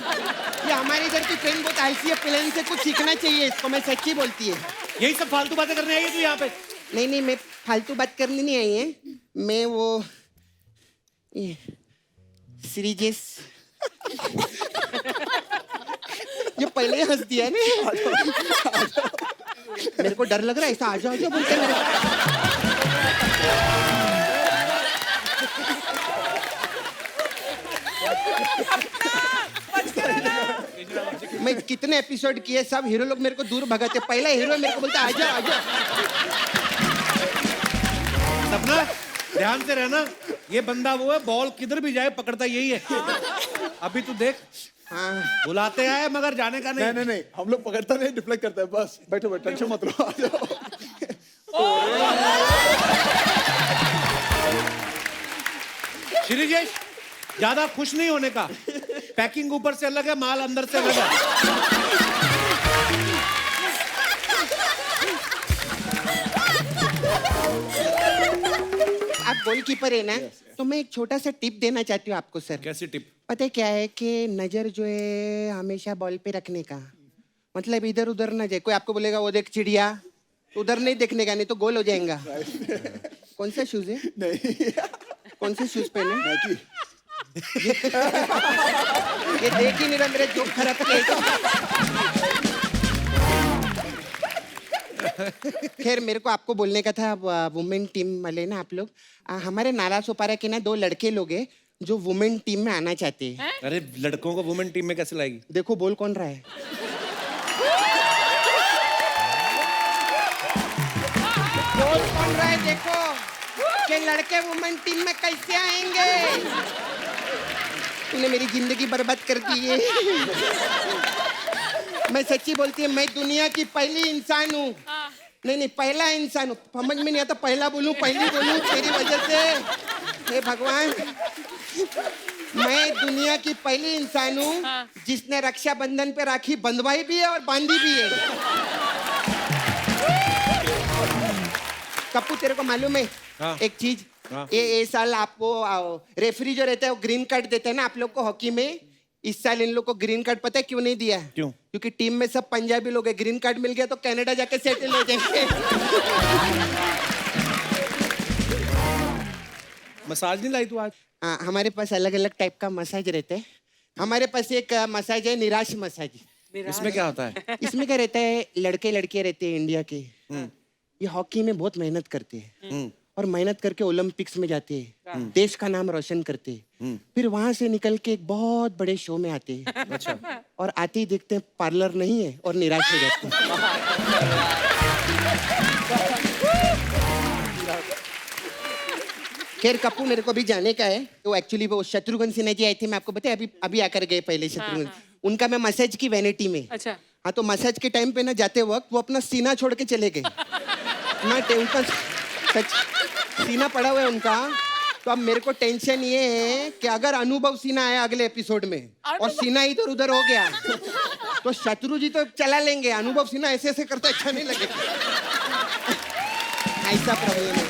ये हमारे इधर की ट्रेन बहुत आलसी है, प्लेन से कुछ सीखना चाहिए इसको, मैं सच्ची बोलती है। यही सब फालतू बातें करने आई है तू यहाँ पे? नहीं नहीं, मैं फालतू बात करने नहीं आई है, मैं वो सीरीजेस ये पहले ही हंस दिया ना। मेरे को डर लग रहा है, ऐसा आजा आजा बोलते मेरे। मैं कितने एपिसोड किए, सब हीरो लोग मेरे को दूर भगाते। पहला हीरो मेरे को बोलता आजा आजा। सपना ध्यान से रहना, ये बंदा वो है, बॉल किधर भी जाए पकड़ता यही है। अभी तू देख, हाँ बुलाते आए मगर जाने का नहीं। नहीं, हम लोग पकड़ता नहीं, डिफ्लेक्ट करता है बस। बैठो बैठो, टेंशन मत लो, आ जाओ। श्रीजेश, ज्यादा खुश नहीं होने का। पैकिंग ऊपर से अलग है, माल अंदर से अलग है। आप गोलकीपर है ना, तो मैं एक छोटा सा टिप देना चाहती हूँ आपको सर। कैसी टिप? पता है क्या है कि नजर जो है हमेशा बॉल पे रखने का, मतलब इधर उधर ना जाए। कोई आपको बोलेगा वो देख चिड़िया, तो उधर नहीं देखने का, नहीं तो गोल हो जाएगा। कौन सा शूज है? नहीं, कौन से शूज पहने? Nike। ये देख ही नहीं रहा, मेरे जोक खराब किए। खैर मेरे को आपको बोलने का था, वुमेन टीम वाले ना आप लोग, हमारे नाला सोपारा के ना 2 लड़के लोग हैं जो वुमेन टीम में आना चाहते हैं। अरे लड़कों को वुमेन टीम में कैसे लाएगी? देखो बोल कौन रहा है। बोल कौन रहा है देखो, कि लड़के वुमेन टीम में कैसे आएंगे। तूने मेरी जिंदगी बर्बाद कर दी है। मैं सच्ची बोलती हूँ, मैं दुनिया की पहली इंसान हूँ। नहीं पहला इंसान हूँ। समझ में नहीं आता, पहला बोलूं पहली बोलूं तेरी वजह से। हे भगवान, मैं दुनिया की पहली इंसान हूँ जिसने रक्षाबंधन पे राखी बंधवाई भी है और बांधी भी है। कप्पू तेरे को मालूम है हाँ। एक चीज? हाँ। ये साल आपको रेफरी जो रहता है वो ग्रीन कार्ड देता है ना आप लोग को हॉकी में। इस साल इन लोग को ग्रीन कार्ड पता है क्यों नहीं दिया? क्यों? क्योंकि टीम में सब पंजाबी लोग हैं। ग्रीन कार्ड मिल गया तो कनाडा जाके सेटल हो जाएंगे। मसाज नहीं लाई तू आज? हाँ, हमारे पास अलग अलग टाइप का मसाज रहता है। हमारे पास एक मसाज है निराश मसाज। इसमें क्या होता है? इसमें क्या रहता है, लड़के लड़के रहते हैं इंडिया के, ये हॉकी में बहुत मेहनत करते हैं और मेहनत करके ओलंपिक्स में जाते हैं, देश का नाम रोशन करते हैं। फिर वहां से निकल के एक बहुत बड़े शो में आते हैं। अच्छा। और आते ही देखते हैं पार्लर नहीं है और निराश हो जाते हैं। खैर कप्पू मेरे को भी जाने का है। तो एक्चुअली वो शत्रुघ्न सिन्हा जी आए थे, मैं आपको बताया अभी आकर गए पहले शत्रुघ्न। उनका मैं मसाज की वैनिटी में। अच्छा। हाँ, तो मसाज के टाइम पे ना जाते वक्त वो अपना सीना छोड़ के चले गए ना। उनका सच सीना पड़ा हुआ है उनका। तो अब मेरे को टेंशन ये है कि अगर अनुभव सिन्हा आया अगले एपिसोड में और सीना इधर उधर हो गया तो शत्रु जी तो चला लेंगे, अनुभव सिन्हा ऐसे ऐसे करता अच्छा नहीं लगेगा। ऐसा प्रॉब्लम है।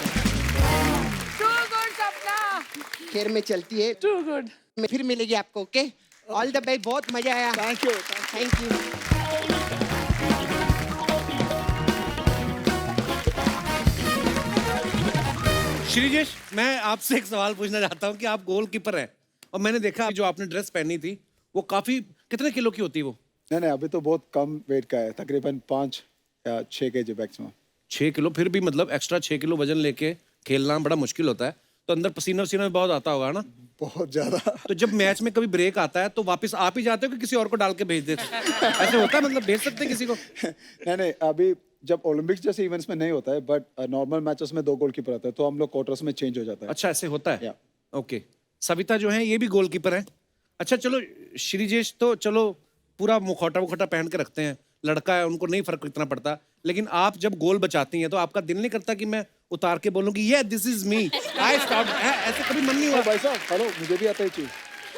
खैर में चलती है। Too good. मैं फिर मिलेगी आपको। Okay, all the best. बहुत मजा आया। Thank you. Thank you. Sreejesh, मैं आपसे एक सवाल पूछना चाहता हूँ कि आप गोलकीपर हैं और मैंने देखा जो आपने ड्रेस पहनी थी वो काफी, कितने किलो की होती है वो? नहीं, अभी तो बहुत कम वेट का है, तकरीबन 5 या 6 kg मैक्सिमम। 6 किलो? फिर भी मतलब एक्स्ट्रा 6 किलो वजन लेके खेलना बड़ा मुश्किल होता है। तो अंदर पसीना वसीना बहुत आता होगा ना? बहुत ज्यादा। तो जब मैच में कभी ब्रेक आता है तो वापस आप ही जाते हो कि किसी और को डाल के भेज देते हो? ऐसे होता है? मतलब भेज सकते हैं किसी को? नहीं, अभी जब ओलंपिक्स जैसे इवेंट्स में नहीं होता है, बट नॉर्मल मैचेस में 2 गोलकीपर आते हैं, तो हम लोग क्वार्टर्स में चेंज हो जाता है। अच्छा, ऐसे होता है? या। ओके। सविता जो है ये भी गोलकीपर है। अच्छा चलो, श्रीजेश तो चलो पूरा मुखौटा मुखौटा पहन के रखते हैं, लड़का है उनको नहीं फर्क इतना पड़ता, लेकिन आप जब गोल बचाती हैं तो आपका दिल नहीं करता कि मैं उतार के बोलूं कि ये this is me, I start? ऐसे कभी मन नहीं हुआ? भाई साहब, हेलो, मुझे भी आता है चीज।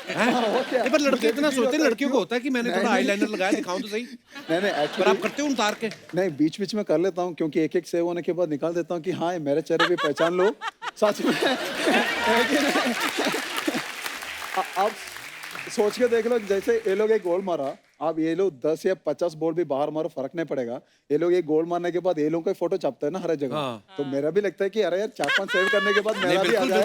नहीं, पर लड़के इतना सोचते हैं, लड़कियों को होता है कि मैंने थोड़ा आईलाइनर लगाया, दिखाऊं तो सही। नहीं, पर एक्चुअली आप करते हो उतार के? नहीं, बीच बीच में कर लेता हूँ, क्योंकि एक एक सेव होने के बाद निकाल देता हूँ कि हाँ, ये मेरे चेहरे भी पहचान लो। सच में। है कि नहीं? आप सोच के देख लो, जैसे ये लोग एक गोल मारा, आप ये लोग 10 या 50 बॉल भी बाहर मारो, फर्क नहीं पड़ेगा। ये लोग एक गोल मारने के बाद ये लोग का फोटो छपता है ना हर जगह। हाँ। तो मेरा भी लगता है कि अरे यार 4-5 सेव करने के बाद मेरा भी आ जाए।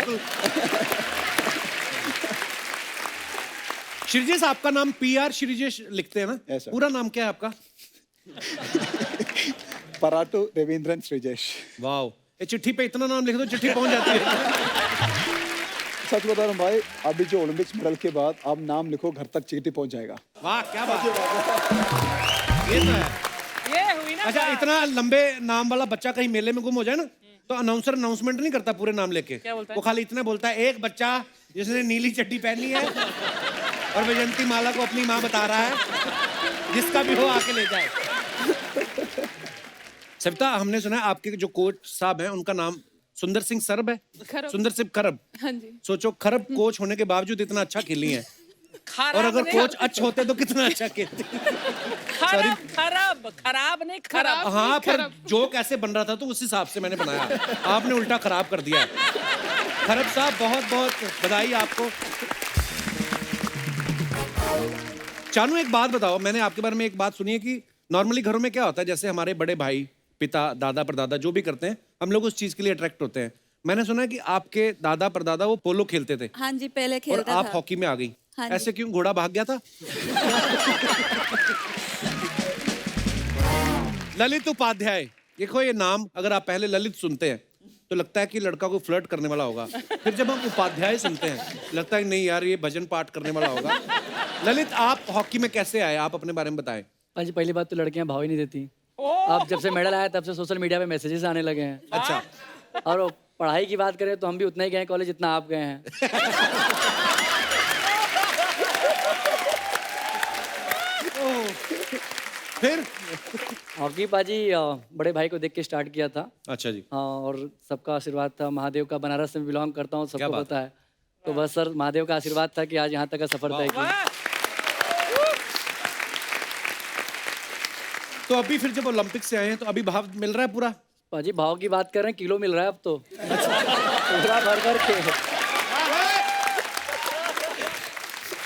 श्रीजेश, आपका नाम PR श्रीजेश लिखते हैं ना? Yes, sir. पूरा नाम क्या है आपका? पराटू रविंद्रन श्रीजेश। वाह, ये चिट्ठी पे इतना नाम लिख दो, चिट्ठी पहुंच जाती है। सच बता रहा हूँ भाई, अभी जो ओलंपिक्स मेडल के बाद आप नाम लिखो, घर तक चिट्ठी पहुंच जाएगा। वाह, क्या बात है। ये तो है। ये हुई ना। अच्छा, इतना लंबे नाम वाला बच्चा कहीं मेले में गुम हो जाए ना, तो अनाउंसर अनाउंसमेंट नहीं करता पूरे नाम लेके। क्या बोलता है? वो खाली इतना बोलता है, एक बच्चा जिसने नीली चड्डी पहनी है और वैजयंती माला को अपनी माँ बता रहा है, जिसका भी हो आके ले जाए। सविता, हमने सुना है आपके जो कोच साहब हैं उनका नाम सुंदर सिंह सरब है, सुंदर सिंह खरब। हाँ जी। सोचो खरब कोच होने के बावजूद इतना अच्छा खेली है, खराब और अगर नहीं, कोच अच्छे होते तो कितना अच्छा खेलते। खराब खराब खराब नहीं खराब। हाँ, पर जोक ऐसे बन रहा था तो उस हिसाब से मैंने बनाया, आपने उल्टा खराब कर दिया। खरब साहब बहुत बहुत बधाई आपको। चानू एक बात बताओ, मैंने आपके बारे में एक बात सुनी है कि नॉर्मली घरों में क्या होता है, जैसे हमारे बड़े भाई, पिता, दादा परदादा जो भी करते हैं, हम लोग उस चीज के लिए अट्रैक्ट होते हैं। मैंने सुना है कि आपके दादा परदादा वो पोलो खेलते थे हाँ जी, पहले और खेलता आप था। हॉकी में आ गई। हाँ जी। ऐसे क्यों, घोड़ा भाग गया था? ललित उपाध्याय, देखो ये नाम अगर आप पहले ललित सुनते हैं तो लगता है कि लड़का को फ्लर्ट करने वाला होगा, फिर जब हम उपाध्याय सुनते हैं लगता है नहीं यार ये भजन पाठ करने वाला होगा। ललित, आप हॉकी में कैसे आए, आप अपने बारे में बताएं। जी पहली बात तो लड़कियां भाव ही नहीं देती। अब जब से मेडल आया तब से सोशल मीडिया पे मैसेजेस आने लगे हैं। अच्छा। और वो पढ़ाई की बात करें तो हम भी उतना ही गए कॉलेज जितना आप गए हैं। फिर हॉकी पाजी बड़े भाई को देख के स्टार्ट किया था। अच्छा जी। हाँ, और सबका आशीर्वाद था। महादेव का बनारस में बिलोंग करता हूँ, क्या सबको बात पता है। तो बस सर महादेव का आशीर्वाद था कि आज यहाँ तक का सफर तय किया। तो अभी फिर जब ओलंपिक से आए हैं तो अभी भाव मिल रहा है पूरा? पाजी भाव की बात कर रहे हैं, किलो मिल रहा है अब तो पूरा भर भर के।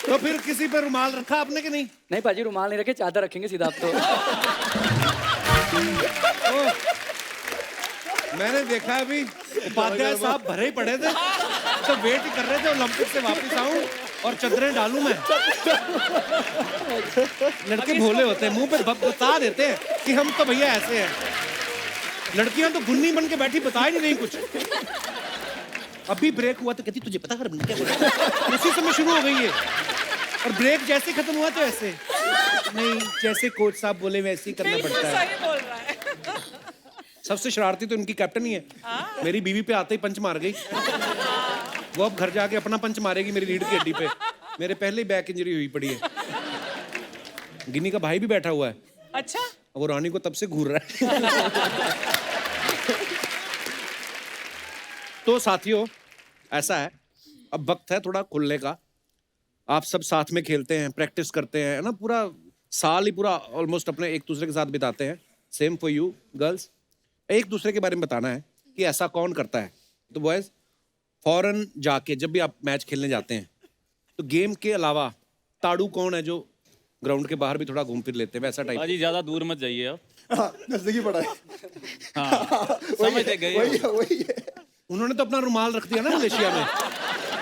तो फिर किसी पे रुमाल रखा आपने कि नहीं? नहीं पाजी, रुमाल नहीं रखे, चादर रखेंगे सीधा आप तो। मैंने देखा अभी उपाध्याय साहब भरे ही पड़े थे, तो वेट ही कर रहे थे ओलंपिक से वापस आऊं और चदरें डालूं मैं। लड़के भोले होते हैं, मुंह पे बता देते हैं कि हम तो भैया ऐसे हैं। लड़कियां तो गुन्नी बन के बैठी, बता ही नहीं रही कुछ। अभी ब्रेक हुआ तो कहती तुझे पता कर क्या बोला? उसी समय शुरू हो गई है, और ब्रेक जैसे खत्म हुआ तो ऐसे नहीं, जैसे कोच साहब बोले वैसे ही करना पड़ता है। सही बोल रहा है। सबसे शरारती तो इनकी कैप्टन ही है। मेरी बीवी पे आते ही पंच मार गई। वो अब घर जाके अपना पंच मारेगी मेरी रीढ़ की हड्डी पे। मेरे पहले ही बैक इंजरी हुई पड़ी है। गिनी का भाई भी बैठा हुआ है, अच्छा। वो रानी को तब से घूर रहा है। तो साथियों ऐसा है, अब वक्त है थोड़ा खुलने का। आप सब साथ में खेलते हैं, प्रैक्टिस करते हैं ना, पूरा साल ही पूरा ऑलमोस्ट अपने एक दूसरे के साथ बिताते हैं। Same for you girls. एक दूसरे के बारे में बताना है कि ऐसा कौन करता है। तो बॉयज, फॉरेन जाके जब भी आप मैच खेलने जाते हैं तो गेम के अलावा ताड़ू कौन है जो ग्राउंड के बाहर भी थोड़ा घूम फिर लेते हैं, वैसा टाइप? पाजी ज्यादा दूर मत जाइए आप। हाँ, नजदीकी पड़ा है। हाँ, समझते गए। वही है। उन्होंने तो अपना रुमाल रख दिया ना मलेशिया में।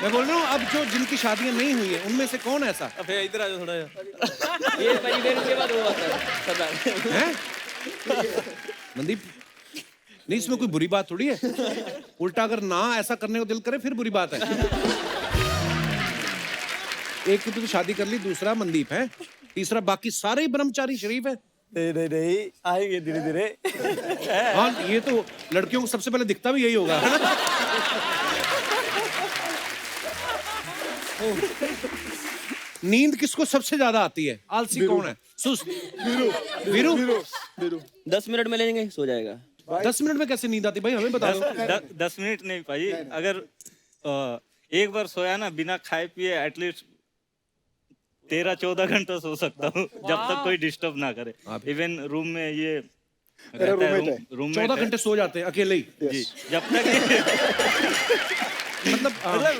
मैं बोल रहा हूँ अब जो जिनकी शादियां नहीं हुई है उनमें से कौन ऐसा अब इधर आ जाओ थोड़ा। ये परिवेश के बाद हुआ था है? मनदीप, नहीं इसमें कोई बुरी बात थोड़ी है। उल्टा अगर ना ऐसा करने को दिल करे फिर बुरी बात है। एक की तो शादी कर ली, दूसरा मनदीप है, तीसरा बाकी सारे ही ब्रह्मचारी शरीफ है। नहीं आएंगे धीरे धीरे। हाँ, ये तो लड़कियों को सबसे पहले दिखता भी यही होगा, है ना? नींद किसको सबसे ज्यादा आती है? आलसी कौन है? सुस्त? वीरू। 10 मिनट में लेंगे, सो जाएगा। 10 मिनट में कैसे नींद आती भाई, हमें बता दो। 10 मिनट नहीं भाई, अगर एक बार सोया ना बिना खाए पिए एटलीस्ट 13-14 घंटा सो सकता हूँ, जब तक कोई डिस्टर्ब ना करे। इवन रूम में ये रूम 14 घंटे सो जाते हैं अकेले ही जी, जब तक मतलब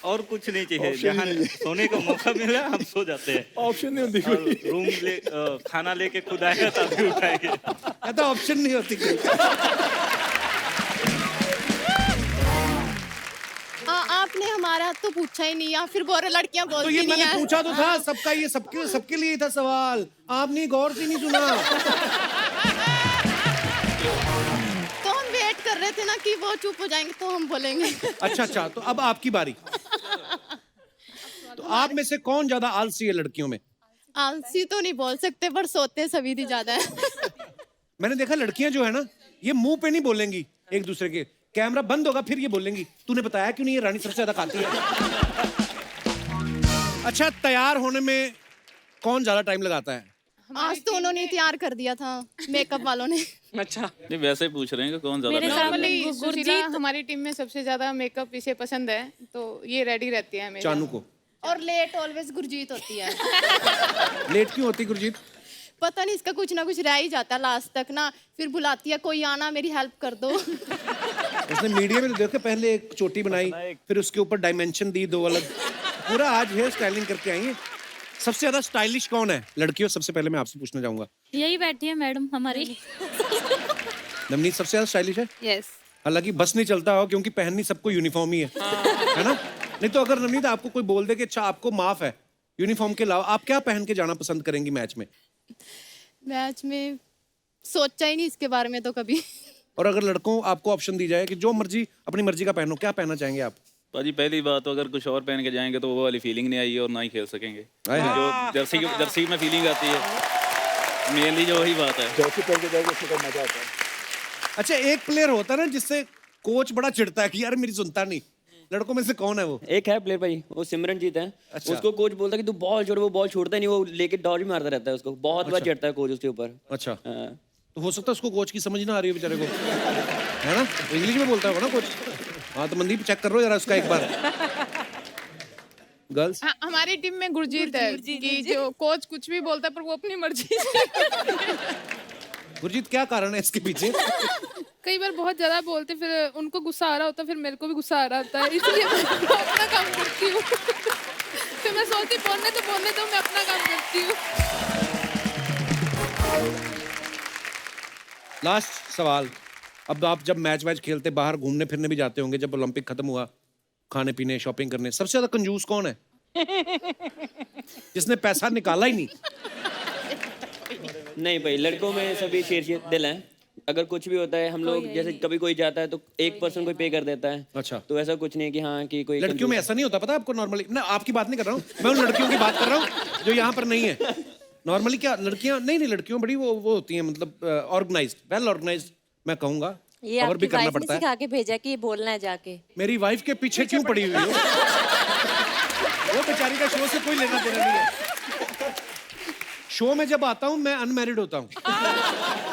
और कुछ नहीं चाहिए, जहाँ सोने का मौका मिला हम सो जाते हैं। ऑप्शन नहीं होती कोई। रूम ले खाना लेके खुद आएगा तभी उठाएंगे। ऐसा ऑप्शन नहीं होती कोई। आपने हमारा तो पूछा ही नहीं, या फिर बोल रहे लड़कियां तो बोलती ये नहीं मैंने है। पूछा तो था सबका, ये सबके लिए था सवाल, आपने गौर से नहीं सुना। तो हम वेट कर रहे थे ना कि वो चुप हो जाएंगे तो हम बोलेंगे। अच्छा, तो अब आपकी बारी। तो आप में से कौन ज्यादा आलसी है लड़कियों में? आलसी तो नहीं बोल सकते, पर सोते सभी ही ज्यादा है। मैंने देखा लड़कियां जो है ना, ये मुंह पे नहीं बोलेंगी एक दूसरे के, कैमरा बंद होगा फिर ये बोलेंगी तूने बताया क्यों नहीं ये रानी सबसे ज्यादा खाती है। अच्छा, तैयार होने में कौन ज्यादा टाइम लगाता है? आज तो उन्होंने तैयार कर दिया था, मेकअप वालों ने। अच्छा नहीं वैसे ही पूछ रहे हैं कि कौन ज्यादा नॉर्मली सुशीला हमारी टीम में सबसे ज्यादा मेकअप इसे पसंद है, तो ये रेडी रहती है हमेशा। चानू को और लेट ऑलवेज गुरजीत होती है। लेट क्यों होती गुरजीत? पता नहीं, इसका कुछ ना कुछ रह ही जाता है लास्ट तक ना, फिर बुलाती है कोई आना मेरी हेल्प कर दो। उसने मीडिया में देखो पहले एक चोटी बनाई, फिर उसके ऊपर डायमेंशन दी 2 अलग, पूरा आज हेयर स्टाइलिंग करके आई है। सबसे ज्यादा स्टाइलिश कौन है लड़कियों? सबसे पहले मैं आपसे पूछना चाहूंगा। यही बैठी है मैडम हमारी। नवनीत सबसे ज्यादा स्टाइलिश है। यस। हालांकि बस नहीं चलता हो क्योंकि पहननी सबको यूनिफॉर्म ही है ना? नहीं तो अगर नवनीत आपको कोई बोल दे कि अच्छा आपको माफ है, यूनिफॉर्म के अलावा आप क्या पहन के जाना पसंद करेंगी मैच में? मैच में सोचा ही नहीं इसके बारे में तो कभी। और अगर लड़कों आपको ऑप्शन दी जाए कि जो मर्जी अपनी मर्जी का पहनो, क्या पहनना चाहेंगे आप? पाजी पहली बात तो अगर कुछ और पहन के जाएंगे तो वो वाली फीलिंग नहीं आएगी और ना ही खेल सकेंगे। जो जर्सी में फीलिंग आती है मेनली जो वही बात है। जर्सी पहन के जाएंगे उसका मजा आता है। अच्छा एक प्लेयर होता है ना जिससे कोच बड़ा चिढ़ता है कि यार मेरी सुनता नहीं, लड़कों में से कौन है वो? एक है प्लेयर भाई, वो सिमरनजीत है। अच्छा। उसको कोच बोलता है कि तू बॉल छोड़, वो बॉल छोड़ता नहीं, वो लेके डॉज भी मारता रहता है उसको, बहुत बार चिढ़ता है कोच उसके ऊपर। अच्छा हाँ। तो हो सकता है उसको कोच की समझ ना आ रही हो बेचारे को, है ना? इंग्लिश में बोलता होगा ना कोच। हाँ तो मनदीप चेक करो जरा उसका एक बार। गर्ल्स हमारी टीम में गुरजीत है कि जो कोच कुछ भी बोलता है पर वो अपनी मर्जी से। गुरजीत क्या कारण है इसके पीछे? कई बार बहुत ज्यादा बोलते, फिर उनको गुस्सा आ रहा होता है, फिर मेरे को भी गुस्सा आ रहा होता है, इसलिए मैं अपना काम करती हूँ। फिर मैं सोचती बोलने तो मैं अपना काम करती हूँ। लास्ट सवाल। अब आप जब मैच खेलते बाहर घूमने फिरने भी जाते होंगे, जब ओलंपिक खत्म हुआ, खाने पीने शॉपिंग करने, सबसे ज्यादा कंजूस कौन है? जिसने पैसा निकाला ही नहीं। नहीं भाई, लड़कों में सभी शेर दिल हैं। अगर कुछ भी होता है हम लोग जैसे कभी कोई जाता है तो एक पर्सन कोई पे कर देता है। अच्छा तो ऐसा कुछ नहीं है कि हाँ कि कोई लड़कियों में ऐसा नहीं होता पता आपको? नॉर्मली ना, आपकी बात नहीं कर रहा हूँ मैं, उन लड़कियों की बात कर रहा हूँ जो यहाँ पर नहीं है। नॉर्मली क्या लड़कियाँ नहीं लड़कियों बड़ी वो होती हैं, मतलब ऑर्गेनाइज्ड, वेल ऑर्गेनाइज्ड मैं कहूँगा। ये और भी आपकी करना वाइफ ने पड़ता है। सिखा के भेजा कि ये बोलना है जाके। मेरी वाइफ के पीछे क्यों पड़ी हुई हो? वो बेचारी का शो से कोई लेना देना नहीं है। शो में जब आता हूँ मैं अनमैरिड होता हूँ।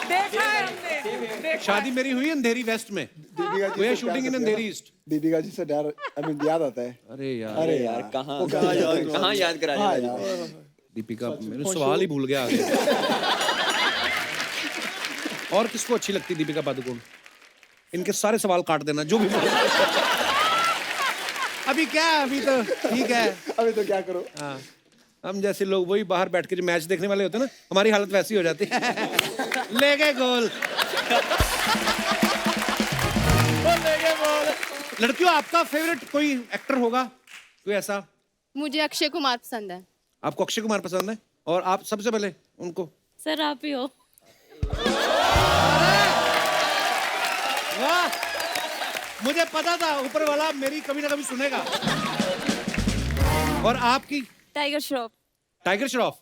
देखा है हमने। शादी मेरी हुई अंधेरी वेस्ट में, we are shooting in Andheri East. Deepika ji से याद आता है। अरे यार अरे यार यार कहाँ याद करा हाँ दिया यार। दीपिका, मेरे सवाल ही भूल गया आगे। और किसको अच्छी लगती दीपिका पादुकोण? इनके सारे सवाल काट देना जो भी। अभी क्या, अभी तो ठीक है। अभी तो क्या करो। हाँ हम जैसे लोग वही बाहर बैठ के जो मैच देखने वाले होते हैं ना, हमारी हालत वैसी हो जाती है। ले गए गोल। लड़कियों आपका फेवरेट कोई एक्टर होगा, कोई ऐसा? मुझे अक्षय कुमार पसंद है। आपको अक्षय कुमार पसंद है? और आप सबसे पहले उनको? सर आप ही हो। वाह, मुझे पता था ऊपर वाला मेरी कभी ना कभी सुनेगा। और आपकी? टाइगर श्रॉफ। टाइगर श्रॉफ,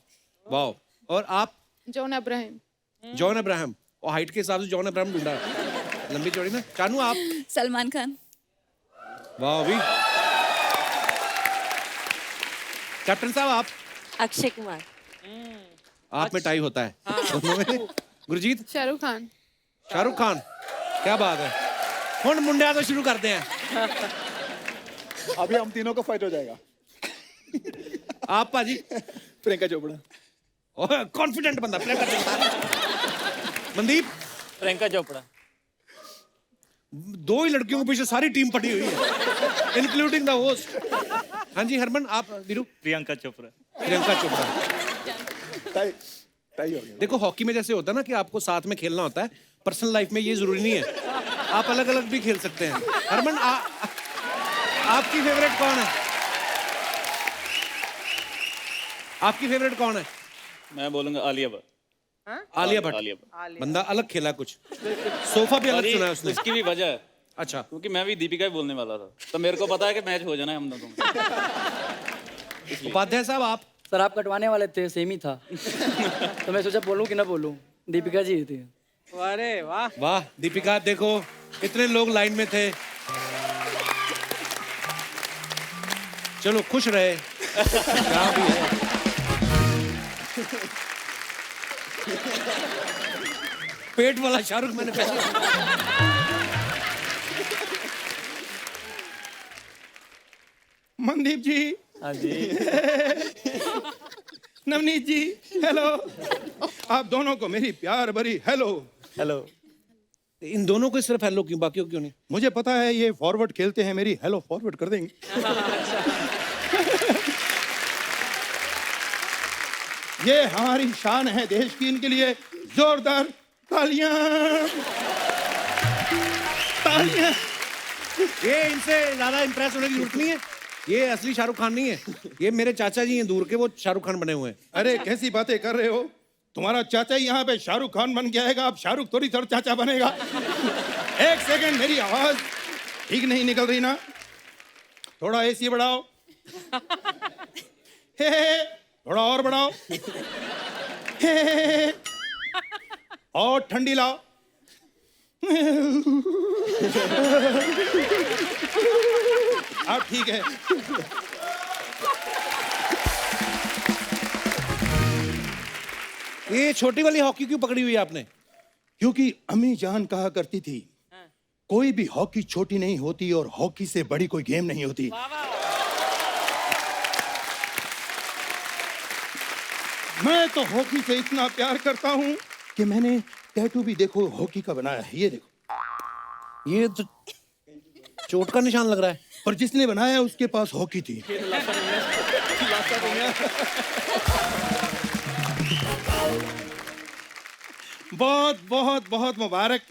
वाह। और आप? John Abraham. John Abraham. और हाइट के हिसाब से जॉन अब्राहम ढूंढा, लंबी चौड़ी ना। चानू आप? सलमान खान। वाह भी। कैप्टन साहब आप? अक्षय कुमार। आप में टाई होता है दोनों में। गुरजीत? शाहरुख खान। शाहरुख खान, क्या बात है। हुन मुंडिया तो शुरू करते हैं। अभी हम तीनों का फाइट हो जाएगा। आप पाजी? प्रियंका चोपड़ा। कॉन्फिडेंट बंदा प्रियंका चोपड़ा। मनदीप? प्रियंका चोपड़ा। दो ही लड़कियों के पीछे सारी टीम पड़ी हुई है, इंक्लूडिंग द होस्ट। हाँ जी हरमन, आप? वीरू? प्रियंका चोपड़ा। प्रियंका चोपड़ा। टाई हो गया। देखो हॉकी में जैसे होता है ना कि आपको साथ में खेलना होता है, पर्सनल लाइफ में ये जरूरी नहीं है, आप अलग अलग भी खेल सकते हैं। हरमन आपकी फेवरेट कौन है? आपकी फेवरेट कौन है? मैं बोलूंगा आलिया भट्ट। आलिया भट्ट। आलिया भट्ट। बंदा अलग खेला कुछ, सोफा भी अलग चुना है उसने। उसकी भी वजह है। अच्छा, क्योंकि मैं भी दीपिका ही बोलने वाला था, तो मेरे को पता है कि मैच हो जाना है हम दोनों में। उपाध्याय साहब आप? सर आप कटवाने वाले थे, सेम ही था। तो मैं सोचा बोलूं कि ना बोलूं, दीपिका जी थी। अरे वाह वाह दीपिका, देखो इतने लोग लाइन में थे, चलो खुश रहे जहाँ भी है। पेट वाला शाहरुख मैंने पहले। मनदीप जी। हाँ जी। नवनीत जी, हेलो। आप दोनों को मेरी प्यार भरी हेलो। हेलो। इन दोनों को सिर्फ हेलो क्यों, बाकियों क्यों नहीं? मुझे पता है ये फॉरवर्ड खेलते हैं, मेरी हेलो फॉरवर्ड कर देंगे। ये हमारी शान है देश की, इनके लिए जोरदार तालियां। तालियां। ये इनसे ज्यादा इंप्रेस होने की जरूरत नहीं है, ये असली शाहरुख खान नहीं है, ये मेरे चाचा जी हैं दूर के, वो शाहरुख खान बने हुए हैं। अरे कैसी बातें कर रहे हो, तुम्हारा चाचा ही यहाँ पे शाहरुख खान बन गया है, अब शाहरुख थोड़ी थोड़ा चाचा बनेगा। एक सेकंड, मेरी आवाज ठीक नहीं निकल रही ना, थोड़ा एसी बढ़ाओ। हे, थोड़ा और बढ़ाओ। हे, और ठंडी लाओ। अब ठीक है। ये छोटी वाली हॉकी क्यों पकड़ी हुई है आपने? क्योंकि अम्मी जान कहा करती थी, कोई भी हॉकी छोटी नहीं होती और हॉकी से बड़ी कोई गेम नहीं होती। मैं तो हॉकी से इतना प्यार करता हूं कि मैंने टैटू भी देखो हॉकी का बनाया है, ये देखो। ये तो चोट का निशान लग रहा है। पर जिसने बनाया उसके पास हॉकी थी। बहुत बहुत बहुत मुबारक।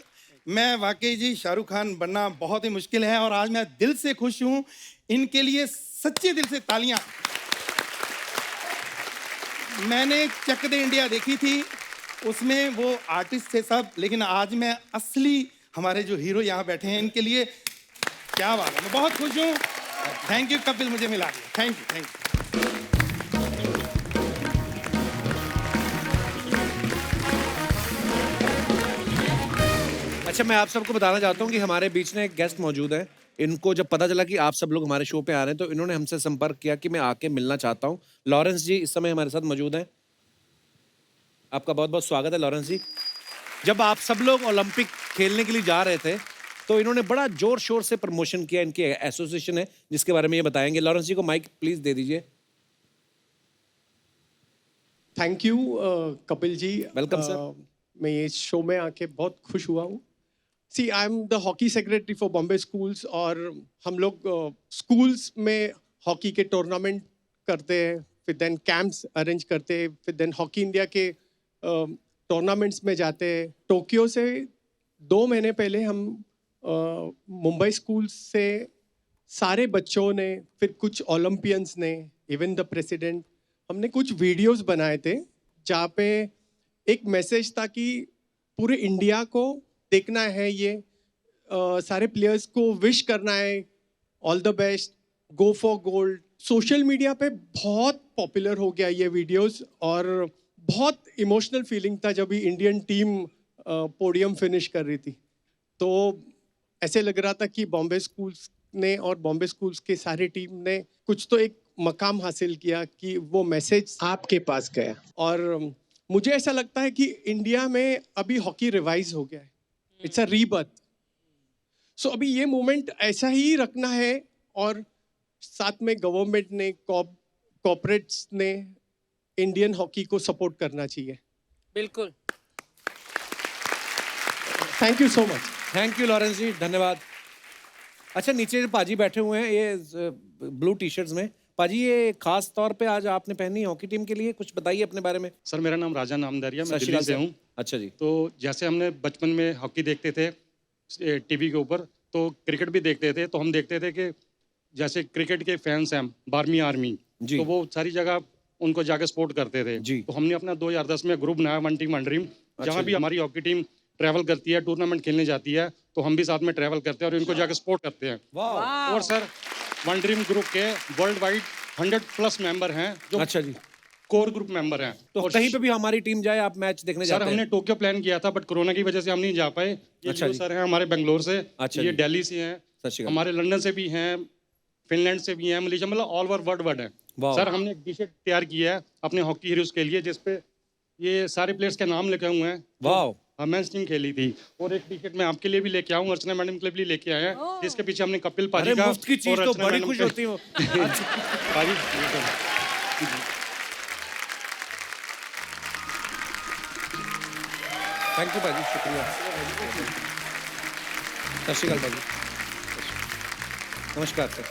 मैं वाकई जी शाहरुख खान बनना बहुत ही मुश्किल है और आज मैं दिल से खुश हूं। इनके लिए सच्चे दिल से तालियां। मैंने चक दे इंडिया देखी थी, उसमें वो आर्टिस्ट थे सब, लेकिन आज मैं असली हमारे जो हीरो यहाँ बैठे हैं इनके लिए क्या बात है, मैं बहुत खुश हूँ। थैंक यू कपिल, मुझे मिला दिया। Thank you, thank you. अच्छा, मैं आप सबको बताना चाहता हूँ कि हमारे बीच में एक गेस्ट मौजूद है। इनको जब पता चला कि आप सब लोग हमारे शो पे आ रहे हैं तो इन्होंने हमसे संपर्क किया कि मैं आके मिलना चाहता हूँ। लॉरेंस जी इस समय हमारे साथ मौजूद हैं। आपका बहुत बहुत स्वागत है लॉरेंस जी। जब आप सब लोग ओलंपिक खेलने के लिए जा रहे थे तो इन्होंने बड़ा जोर शोर से प्रमोशन किया, इनकी एसोसिएशन है जिसके बारे में ये बताएंगे। लॉरेंस जी को माइक प्लीज दे दीजिए। Thank you Kapil ji. Welcome sir. मैं ये शो में आके बहुत खुश हुआ हूँ। See I am the hockey secretary for Bombay schools और हम लोग स्कूल्स में हॉकी के टूर्नामेंट करते हैं, फिर देन कैंप्स अरेंज करते हैं, फिर देन हॉकी इंडिया के टूर्नामेंट्स में जाते हैं। टोक्यो से 2 महीने पहले हम मुंबई स्कूल से सारे बच्चों ने, फिर कुछ ओलंपियंस ने, इवन द प्रेसिडेंट, हमने कुछ वीडियोस बनाए थे जहाँ पे एक मैसेज था कि पूरे इंडिया को देखना है, ये सारे प्लेयर्स को विश करना है, all the best, go for gold. Social media पे बहुत पॉपुलर हो गया ये वीडियोस और बहुत इमोशनल फीलिंग था जब भी इंडियन टीम पोडियम फिनिश कर रही थी। तो ऐसे लग रहा था कि बॉम्बे स्कूल्स ने और बॉम्बे स्कूल्स के सारे टीम ने कुछ तो एक मकाम हासिल किया कि वो मैसेज आपके पास गया। और मुझे ऐसा लगता है कि इंडिया में अभी हॉकी रिवाइज हो गया है, इट्स अ रीबर्थ। सो अभी ये मूवमेंट ऐसा ही रखना है और साथ में गवर्नमेंट ने, कॉर्पोरेट्स ने इंडियन हॉकी को सपोर्ट करना चाहिए। बिल्कुल। Thank you so much. Thank you Lawrence ji, धन्यवाद। अच्छा, नीचे जो पाजी बैठे हुए हैं ये ब्लू टी शर्ट्स में, पाजी ये खास तौर पे आज आपने पहनी हॉकी टीम के लिए, कुछ बताइए अपने बारे में। सर मेरा नाम राजा नामदारिया, मैं दिल्ली से हूँ। अच्छा जी। तो जैसे हमने बचपन में हॉकी देखते थे टीवी के ऊपर, तो क्रिकेट भी देखते थे, तो हम देखते थे कि जैसे क्रिकेट के फैंस हैं 12वीं आर्मी, तो वो सारी जगह उनको जाके सपोर्ट करते थे जी। तो हमने अपना 2010 में ग्रुप बनाया वन टीम वन ड्रीम, जहाँ भी हमारी हॉकी टीम ट्रैवल करती है, टूर्नामेंट खेलने जाती है, तो हम भी साथ में ट्रैवल करते हैं और इनको जाके सपोर्ट करते हैं। और सर वन ड्रीम ग्रुप के वर्ल्ड वाइड 100+ मेंबर हैं जो अच्छा जी कोर ग्रुप मेंबर हैं। तो कहीं पे भी हमारी टीम जाए आप मैच देखने जाते हैं? सर हमने टोक्यो प्लान किया था बट कोरोना की वजह से हम नहीं जा पाए। ये अच्छा सर हैं हमारे बेंगलोर से, अच्छा ये दिल्ली से हैं, हमारे लंदन से भी हैं, फिनलैंड से भी हैं, मलेशिया, मतलब ऑल ओवर वर्ल्ड है। सर हमने एक टी शर्ट तैयार की है अपने हॉकी हीरोज के लिए जिसपे ये सारे प्लेयर्स के नाम लिखे हुए हैं। वाह। मेंस टीम खेली थी। और एक क्रिकेट में आपके लिए भी लेके आऊँ, अर्चना मैडम के लिए भी लेके आए हैं, जिसके पीछे हमने कपिल पाजी अरे का मुफ्त की चीज और तो अर्चना बड़ी मैडम खुश के- होती हो। पाजी थैंक यू भाजी, शुक्रिया। सत श्री अकाल भाजी। नमस्कार सर।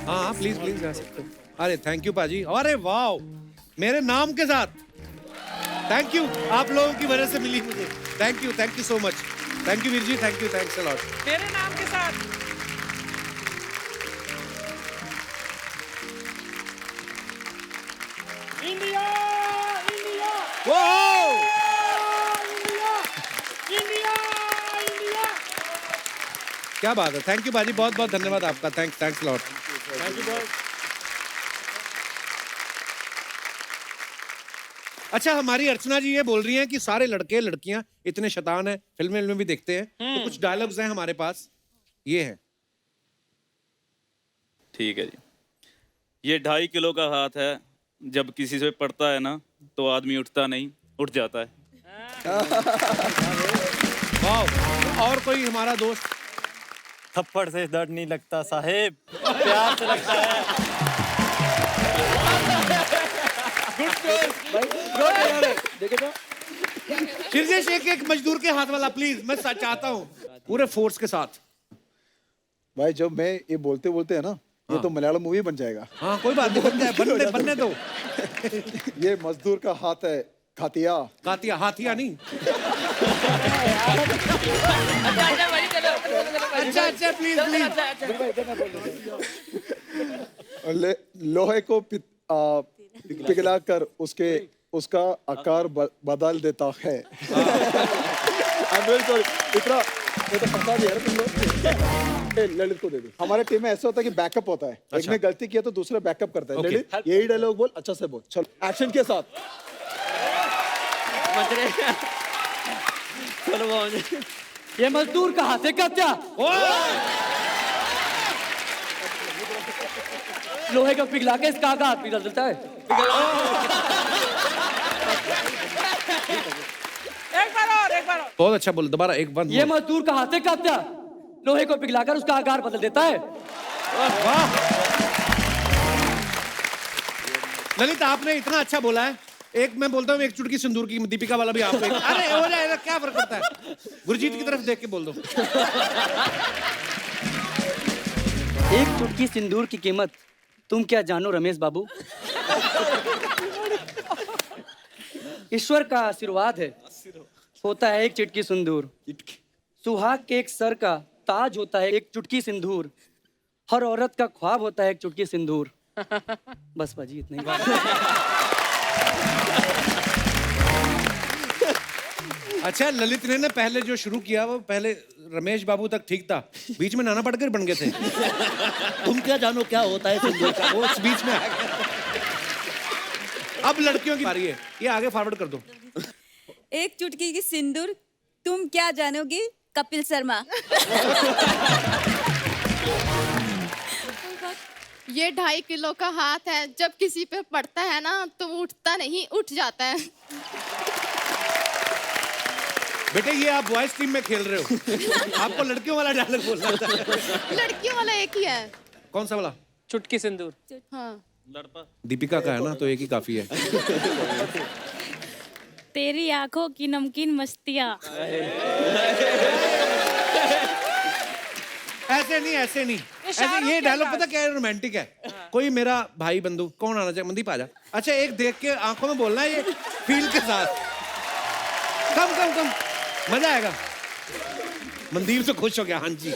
हाँ हाँ प्लीज प्लीज जा सकते हो। अरे थैंक यू भाजी, अरे वाह, मेरे नाम के साथ। थैंक यू, आप लोगों की वजह से मिली मुझे। Thank you so much. Thank you Veer ji, thank you, thanks a lot. मेरे नाम के साथ। India India India India. क्या बात है, थैंक यू भाजी, बहुत बहुत धन्यवाद आपका। Thanks lot. Thank you boss. अच्छा, हमारी अर्चना जी ये बोल रही हैं कि सारे लड़के लड़कियां इतने शैतान हैं, फिल्में भी देखते हैं, तो कुछ डायलॉग्स हैं हमारे पास, ये है। ठीक है जी। ये 2.5 किलो का हाथ है, जब किसी से पड़ता है ना तो आदमी उठता नहीं, उठ जाता है। वाह। और कोई हमारा दोस्त? थप्पड़ से दर्द नहीं लगता साहेब, प्यार से लगता है। शिरजेश, एक मजदूर के हाथ वाला प्लीज, मैं चाहता हूँ पूरे फोर्स के साथ। भाई जब मैं ये बोलते बोलते है ना, ये तो मलयालम मूवी बन जाएगा। हाँ कोई बात नहीं, बनने दो। ये मजदूर का हाथ है, खातिया हाथिया नहीं। अच्छा प्लीज लोहे को पिघला कर उसका आकार बदल देता है। इतना ये तो फंसा दिया ना तुम लोग। ललित को दे दो। हमारे टीम में ऐसा होता है कि बैकअप होता है। एक ने गलती किया तो दूसरा बैकअप करता है। ललित यही डायलॉग बोल, अच्छा से बोल, चलो एक्शन के साथ। चलो ये मजदूर का हाथ है क्या? लोहे का पिघला के इसका आगा हाथ पिघल देता है। एक बार और। बहुत अच्छा बोल, दोबारा एक बार। ये मजदूर का हाथ है क्या? लोहे को पिघलाकर उसका आकार बदल देता है। वाह ललित, आपने इतना अच्छा बोला है। एक मैं बोलता हूँ, एक चुटकी सिंदूर की, दीपिका वाला भी आप अरे हो जाएगा, क्या फर्क पड़ता है। गुरजीत की तरफ देख के बोल दो। एक चुटकी सिंदूर की कीमत तुम क्या जानो रमेश बाबू। ईश्वर का आशीर्वाद है, होता है एक चिटकी सिंदूर। सुहाग के एक सर का ताज होता है एक चुटकी सिंदूर। हर औरत का ख्वाब होता है एक चुटकी सिंदूर। बस बाजी इतना ही। अच्छा, ललित ने पहले जो शुरू किया वो पहले रमेश बाबू तक ठीक था, बीच में नाना पाटेकर बन गए थे। तुम क्या जानो क्या होता है सिंदूर का, वो बीच में आ गया। अब लड़कियों की बारी है, ये आगे फॉरवर्ड कर दो। एक चुटकी की सिंदूर, तुम क्या जानोगी, कपिल शर्मा। ये 2.5 किलो का हाथ है, जब किसी पे पड़ता है ना तो वो उठता नहीं, उठ जाता है। बेटे ये आप बॉयज टीम में खेल रहे हो, आपको लड़कियों वाला डायलॉग बोलना था। लड़कियों वाला एक ही है। कौन सा वाला? चुटकी सिंदूर। हाँ। दीपिका का है ना, तो एक ही काफी है। तेरी आंखों की नमकीन मस्तियाँ। ऐसे नहीं ऐसे ये डायलॉग पता क्या है, रोमांटिक है। कोई मेरा भाई बंधु, कौन आना चाहिए? मनदीप आजा। अच्छा, एक देख के आंखों में बोलना है, ये फील के साथ। कम मजा आएगा। मनदीप से खुश हो गया। हाँ जी।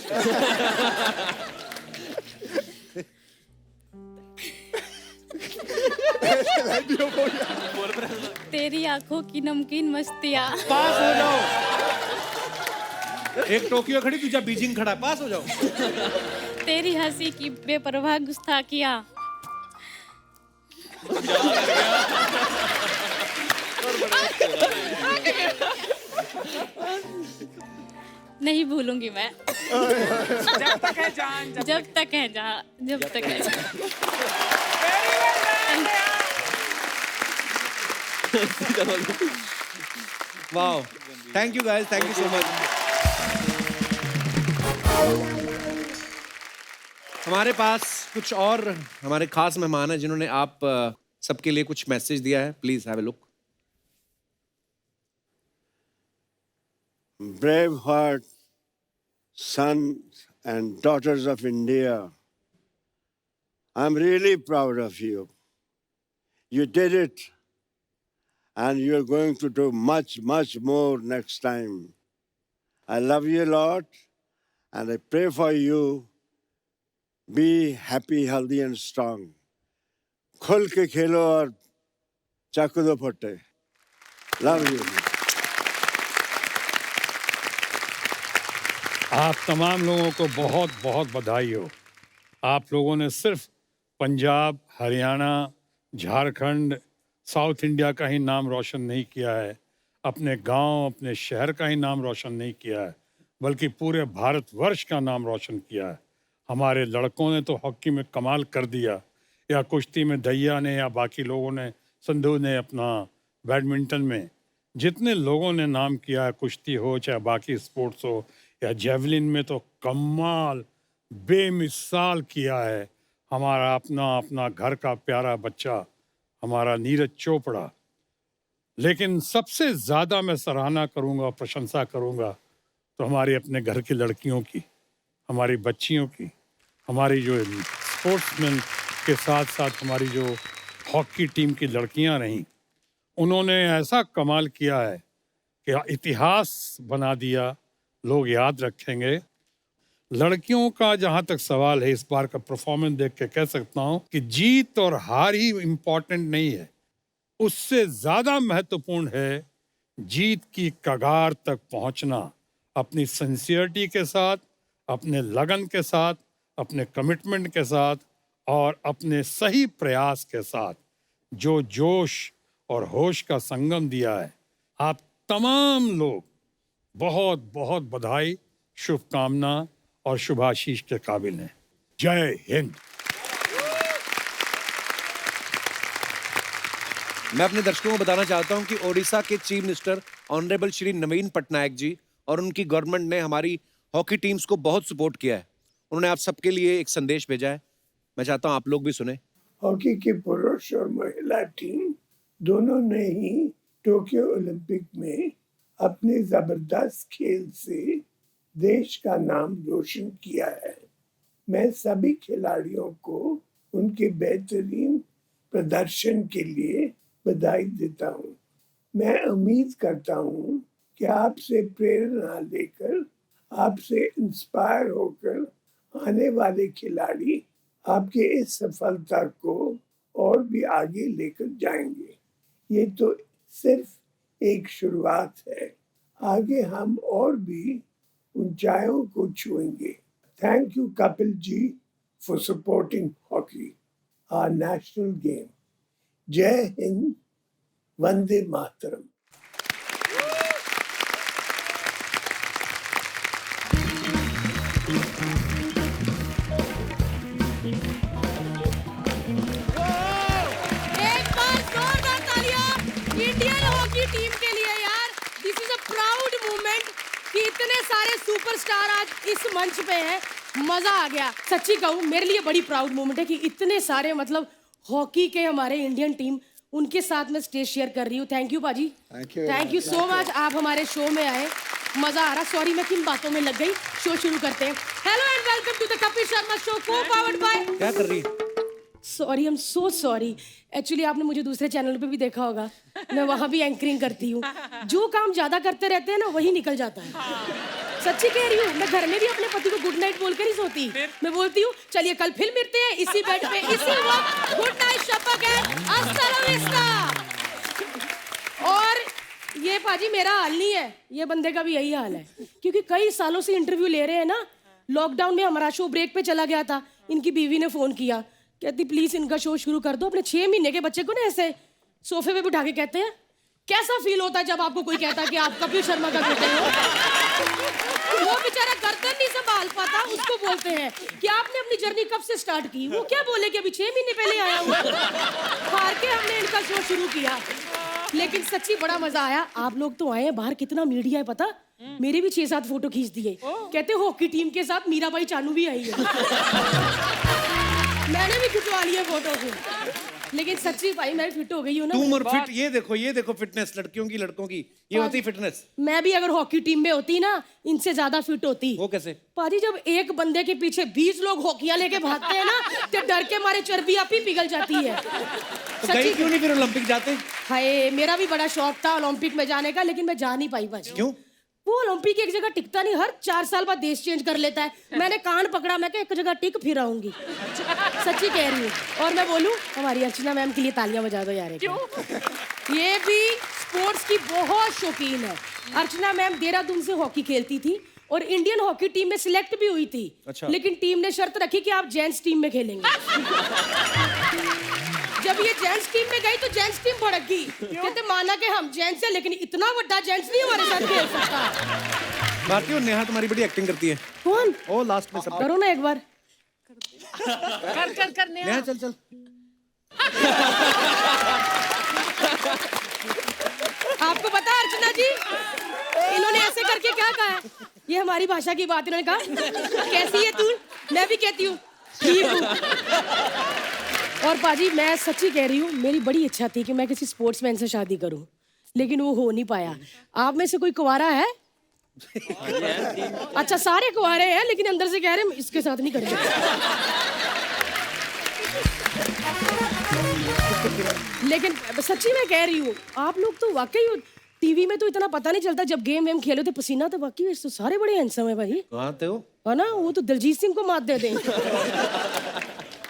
तेरी आंखों की नमकीन मस्तियाँ। पास हो जाओ। एक टोक्यो खड़ी, दूसरा बीजिंग खड़ा, पास हो जाओ। तेरी हंसी की बेपरवाह गुस्ताखियाँ। नहीं भूलूंगी मैं। जब तक है जान। जब तक है जान। जब तक है जान। Wow, thank you guys, thank you so much. हमारे पास कुछ और हमारे खास मेहमान हैं जिन्होंने आप सबके लिए कुछ मैसेज दिया है। Please have a look. Brave heart, sons and daughters of India, I'm really proud of you. You did it, and you're going to do much, much more next time. I love you a lot, and I pray for you. Be happy, healthy, and strong. खुल के खेलो और चाकू दो फटे। Love you. आप तमाम लोगों को बहुत बहुत बधाई हो। आप लोगों ने सिर्फ पंजाब, हरियाणा, झारखंड, साउथ इंडिया का ही नाम रोशन नहीं किया है, अपने गांव, अपने शहर का ही नाम रोशन नहीं किया है, बल्कि पूरे भारतवर्ष का नाम रोशन किया है। हमारे लड़कों ने तो हॉकी में कमाल कर दिया, या कुश्ती में दैया ने, या बाकी लोगों ने, संधू ने अपना बैडमिंटन में, जितने लोगों ने नाम किया है, कुश्ती हो चाहे बाकी स्पोर्ट्स हो या जेवलिन में, तो कमाल बेमिसाल किया है हमारा अपना घर का प्यारा बच्चा, हमारा नीरज चोपड़ा। लेकिन सबसे ज़्यादा मैं सराहना करूँगा, प्रशंसा करूँगा तो हमारी अपने घर की लड़कियों की, हमारी बच्चियों की, हमारी जो स्पोर्ट्समैन के साथ साथ हमारी जो हॉकी टीम की लड़कियां रहीं, उन्होंने ऐसा कमाल किया है कि इतिहास बना दिया, लोग याद रखेंगे। लड़कियों का जहां तक सवाल है, इस बार का परफॉर्मेंस देख के कह सकता हूं कि जीत और हार ही इम्पोर्टेंट नहीं है, उससे ज़्यादा महत्वपूर्ण है जीत की कगार तक पहुंचना, अपनी सिंसियरिटी के साथ, अपने लगन के साथ, अपने कमिटमेंट के साथ और अपने सही प्रयास के साथ, जो जोश और होश का संगम दिया है। आप तमाम लोग बहुत बहुत बधाई, शुभकामना और शुभाशीष के काबिल हैं। जय हिंद। मैं अपने दर्शकों को बताना चाहता हूं कि ओडिशा के चीफ मिनिस्टर ऑनरेबल श्री नवीन पटनायक जी और उनकी गवर्नमेंट ने हमारी हॉकी टीम्स को बहुत सपोर्ट किया है। उन्होंने आप सबके लिए एक संदेश भेजा है, मैं चाहता हूं आप लोग भी सुने। हॉकी की पुरुष और महिला टीम दोनों ने ही टोक्यो ओलंपिक में अपने जबरदस्त खेल से देश का नाम रोशन किया है। मैं सभी खिलाड़ियों को उनके बेहतरीन प्रदर्शन के लिए बधाई देता हूँ। मैं उम्मीद करता हूँ कि आपसे प्रेरणा लेकर, आपसे इंस्पायर होकर आने वाले खिलाड़ी आपके इस सफलता को और भी आगे लेकर जाएंगे। ये तो सिर्फ एक शुरुआत है, आगे हम और भी ऊंचाइयों को छुएंगे। Thank you Kapil ji for supporting hockey, our national game. जय हिंद, वंदे मातरम। एक बार जोरदार तालियां इंडियन हॉकी टीम के लिए यार। This is a proud movement कि इतने सारे सुपरस्टार आज इस मंच पे हैं। मजा आ गया, सच्ची कहूँ मेरे लिए बड़ी प्राउड मूवमेंट है कि इतने सारे मतलब हॉकी के हमारे इंडियन टीम, उनके साथ मैं स्टेज शेयर कर रही हूँ। थैंक यू बाजी, थैंक यू सो मच, आप हमारे शो में आए, मजा आ रहा। सॉरी मैं किन बातों में लग गई। शो शुरू करते हैं। Hello and welcome to the Kapil Sharma show, co powered by. क्या कर रही है? Sorry, I am so sorry. Actually आपने मुझे दूसरे चैनल पे भी देखा होगा, मैं वहाँ भी एंकरिंग करती हूँ। जो काम ज्यादा करते रहते हैं ना, वही निकल जाता है। सच्ची कह रही हूँ, मैं घर में भी अपने पति को गुड नाइट बोल कर ही सोती। मैं बोलती हूँ चलिए कल फिर मिलते हैं इसी बेड पे इसी वक्त। गुड नाइट शपक है, हasta la vista। और ये पाजी मेरा हाल नहीं है, ये बंदे का भी यही हाल है, क्योंकि कई सालों से इंटरव्यू ले रहे हैं ना। लॉकडाउन में हमारा शो ब्रेक पे चला गया था, इनकी बीवी ने फोन किया, कहती प्लीज इनका शो शुरू कर दो। अपने 6 महीने के बच्चे को ना ऐसे सोफे पे बिठा के कहते हैं कैसा फील होता है जब आपको कोई कहता है कि आप कपिल शर्मा का बेटे हो। वो बेचारा गर्दन नहीं संभाल पाता, उसको बोलते हैं कि आपने अपनी जर्नी कब से स्टार्ट की। वो क्या बोले कि अभी 6 महीने पहले आया हूँ। हार के हमने इनका शो शुरू किया। लेकिन सच्ची बड़ा मजा आया। आप लोग तो आए हैं, बाहर कितना मीडिया है पता। मेरे भी 6-7 फोटो खींच दिए। कहते हॉकी टीम के साथ मीराबाई चानू भी आई है। मैंने भी खिंचवा लिए फोटो को। लेकिन सच्ची भाई मैं फिट हो गई हूँ ना। तुम और फिट, ये देखो फिटनेस लड़कियों की, लड़कों की ये होती फिटनेस। मैं भी अगर हॉकी टीम में होती ना, इनसे ज्यादा फिट होती। वो कैसे? पाजी जब एक बंदे के पीछे 20 लोग हॉकियां लेके भागते हैं ना, तो डर के मारे चर्बी आप ही पिघल जाती है। तो गई क्यों नहीं फिर ओलंपिक जाते? हाय, मेरा भी बड़ा शौक था ओलंपिक में जाने का, लेकिन मैं जा नहीं पाई पाजी। क्यों? वो ओलंपिक एक जगह टिकता नहीं, हर 4 साल बाद देश चेंज कर लेता है। मैंने कान पकड़ा, मैं एक जगह टिक फिर आऊंगी। सच्ची कह रही हूँ। और मैं बोलूं, हमारी अर्चना मैम के लिए तालियां बजा दो यार। ये भी स्पोर्ट्स की बहुत शौकीन है। अर्चना मैम देहरादून से हॉकी खेलती थी और इंडियन हॉकी टीम में सिलेक्ट भी हुई थी। अच्छा। लेकिन टीम ने शर्त रखी कि आप जेंट्स टीम में खेलेंगे। जब ये जेंट्स टीम में गई तो जेंट्स टीम भड़क गई। कहते माना कि हम जेंट्स हैं, लेकिन इतना बड़ा जेंट्स नहीं हमारे साथ खेल सकता। भारती और नेहा तुम्हारी बड़ी एक्टिंग करती है। कौन? ओ लास्ट में सब करो ना एक बार। कर नेहा चल। आपको पता है अर्चना जी, इन्होंने ऐसे करके क्या कहा है? ये हमारी भाषा की बात। इन्होंने कहा कैसी है तू? मैं भी कहती हूँ ठीक हूँ। और पाजी मैं सच्ची कह रही हूँ, मेरी बड़ी इच्छा थी कि मैं किसी स्पोर्ट्समैन से शादी करूं, लेकिन वो हो नहीं पाया। आप में से कोई कुंवारा है? अच्छा सारे कुंवारे हैं, लेकिन अंदर से कह रहे हैं इसके साथ नहीं करेंगे। लेकिन सच्ची मैं कह रही हूँ, आप लोग तो वाकई टीवी में तो इतना पता नहीं चलता, जब गेम वेम खेलो तो पसीना तो बाकी तो सारे बड़े हैंडसम है भाई। कहाँ थे वो? है ना, वो तो दिलजीत सिंह को मात दे दें।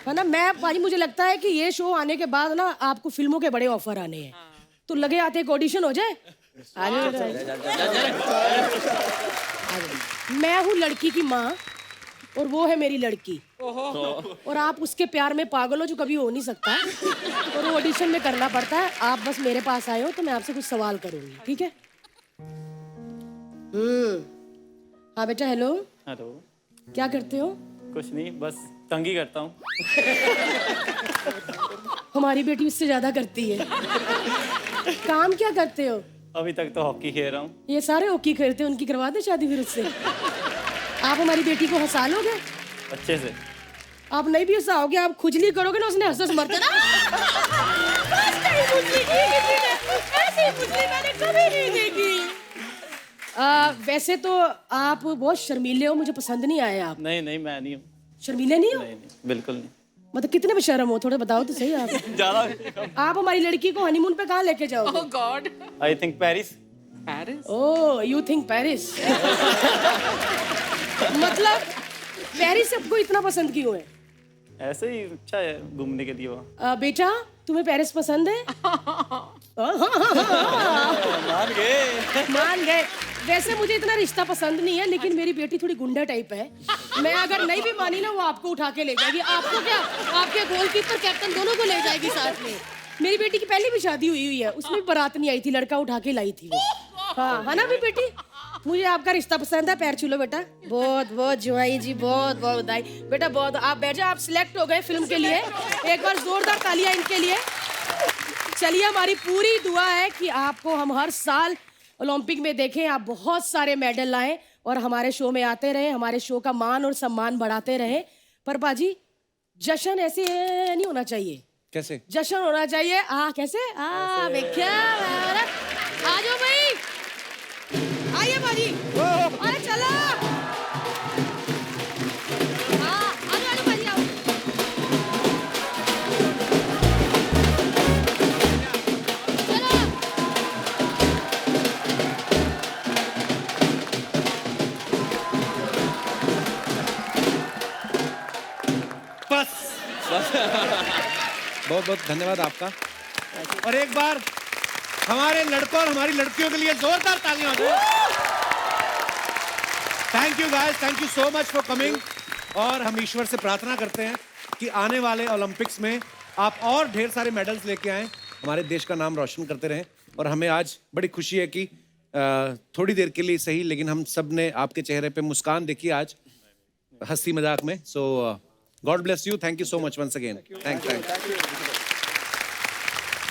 है ना, मैं भाई मुझे लगता है कि ये शो आने के बाद ना आपको फिल्मों के बड़े ऑफर आने हैं। तो लगे आते एक ऑडिशन हो जाए। मैं हूँ लड़की की माँ और वो है मेरी लड़की, और आप उसके प्यार में पागल हो जो कभी हो नहीं सकता, और वो ऑडिशन में करना पड़ता है। आप बस मेरे पास आए हो तो मैं आपसे कुछ सवाल करूंगी, ठीक है? हाँ बेटा। हेलो। हेलो। क्या करते हो? कुछ नहीं, बस तंगी करता हूँ। हमारी बेटी उससे ज्यादा करती है। काम क्या करते हो? अभी तक तो हॉकी खेल रहा हूँ। ये सारे हॉकी खेलते हैं, उनकी करवा दे शादी फिर उससे। आप हमारी बेटी को हंसा लोगे? अच्छे से। आप नहीं भी हंसाओगे, आप खुजली करोगे ना, उसने हंस मर देना। मैंने कभी नहीं देखी। वैसे तो आप बहुत शर्मीले हो, मुझे पसंद नहीं आए आप। नहीं नहीं, मैं नहीं हूँ। शर्मीले नहीं हो? नहीं नहीं, बिल्कुल नहीं। मतलब कितने बेशर्म हो, थोड़ा बताओ तो सही आप। ज्यादा। आप हमारी लड़की को हनीमून पे कहाँ लेके जाओगे? Oh God. I think Paris. Paris? Oh, you think Paris. मतलब पेरिस आपको इतना पसंद क्यों है? ऐसे ही अच्छा है घूमने के लिए वहाँ। बेटा तुम्हें पेरिस पसंद है? मान गए। वैसे मुझे इतना रिश्ता पसंद नहीं है, लेकिन मेरी बेटी थोड़ी गुंडा टाइप है। मैं अगर नहीं भी मानी ना, वो आपको उठा के ले जाएगी। आपको क्या, आपके गोलकीपर कैप्टन दोनों को ले जाएगी साथ में। मेरी बेटी की पहले भी शादी हुई है, उसमें भी बारात नहीं आई थी, लड़का उठा के लाई थी वो। हाँ है ना भी बेटी? मुझे आपका रिश्ता पसंद है। पैर छू लो बेटा। बहुत बहुत जुआई जी, बहुत बहुत बधाई बेटा, बहुत। आप बैठ जाओ, आप सिलेक्ट हो गए फिल्म के लिए। एक बार जोरदार तालियां इनके लिए। चलिए, हमारी पूरी दुआ है कि आपको हम हर साल ओलंपिक में देखें, आप बहुत सारे मेडल लाएं और हमारे शो में आते रहें, हमारे शो का मान और सम्मान बढ़ाते रहें। पर बाजी जश्न ऐसे नहीं होना चाहिए। कैसे? जश्न होना चाहिए कैसे? आ जाओ भाई, आइए बाजी। अरे चलो। बहुत बहुत धन्यवाद आपका। और एक बार हमारे लड़कों और हमारी लड़कियों के लिए जोरदार तालियां हो जाए। Thank you guys, thank you so much for coming. और हम ईश्वर से प्रार्थना करते हैं कि आने वाले ओलंपिक्स में आप और ढेर सारे मेडल्स लेके आएं, हमारे देश का नाम रोशन करते रहें। और हमें आज बड़ी खुशी है कि थोड़ी देर के लिए सही, लेकिन हम सब ने आपके चेहरे पे मुस्कान देखी आज हंसी मजाक में। So God bless you, thank you so much once again. Thank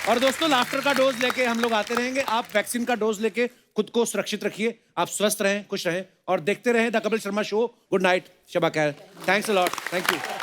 और दोस्तों लाफ्टर का डोज लेके हम लोग आते रहेंगे। आप वैक्सीन का डोज लेके खुद को सुरक्षित रखिए, आप स्वस्थ रहें, खुश रहें और देखते रहें the Kapil Sharma show. Good night, शबा खैर, thanks a lot, thank you.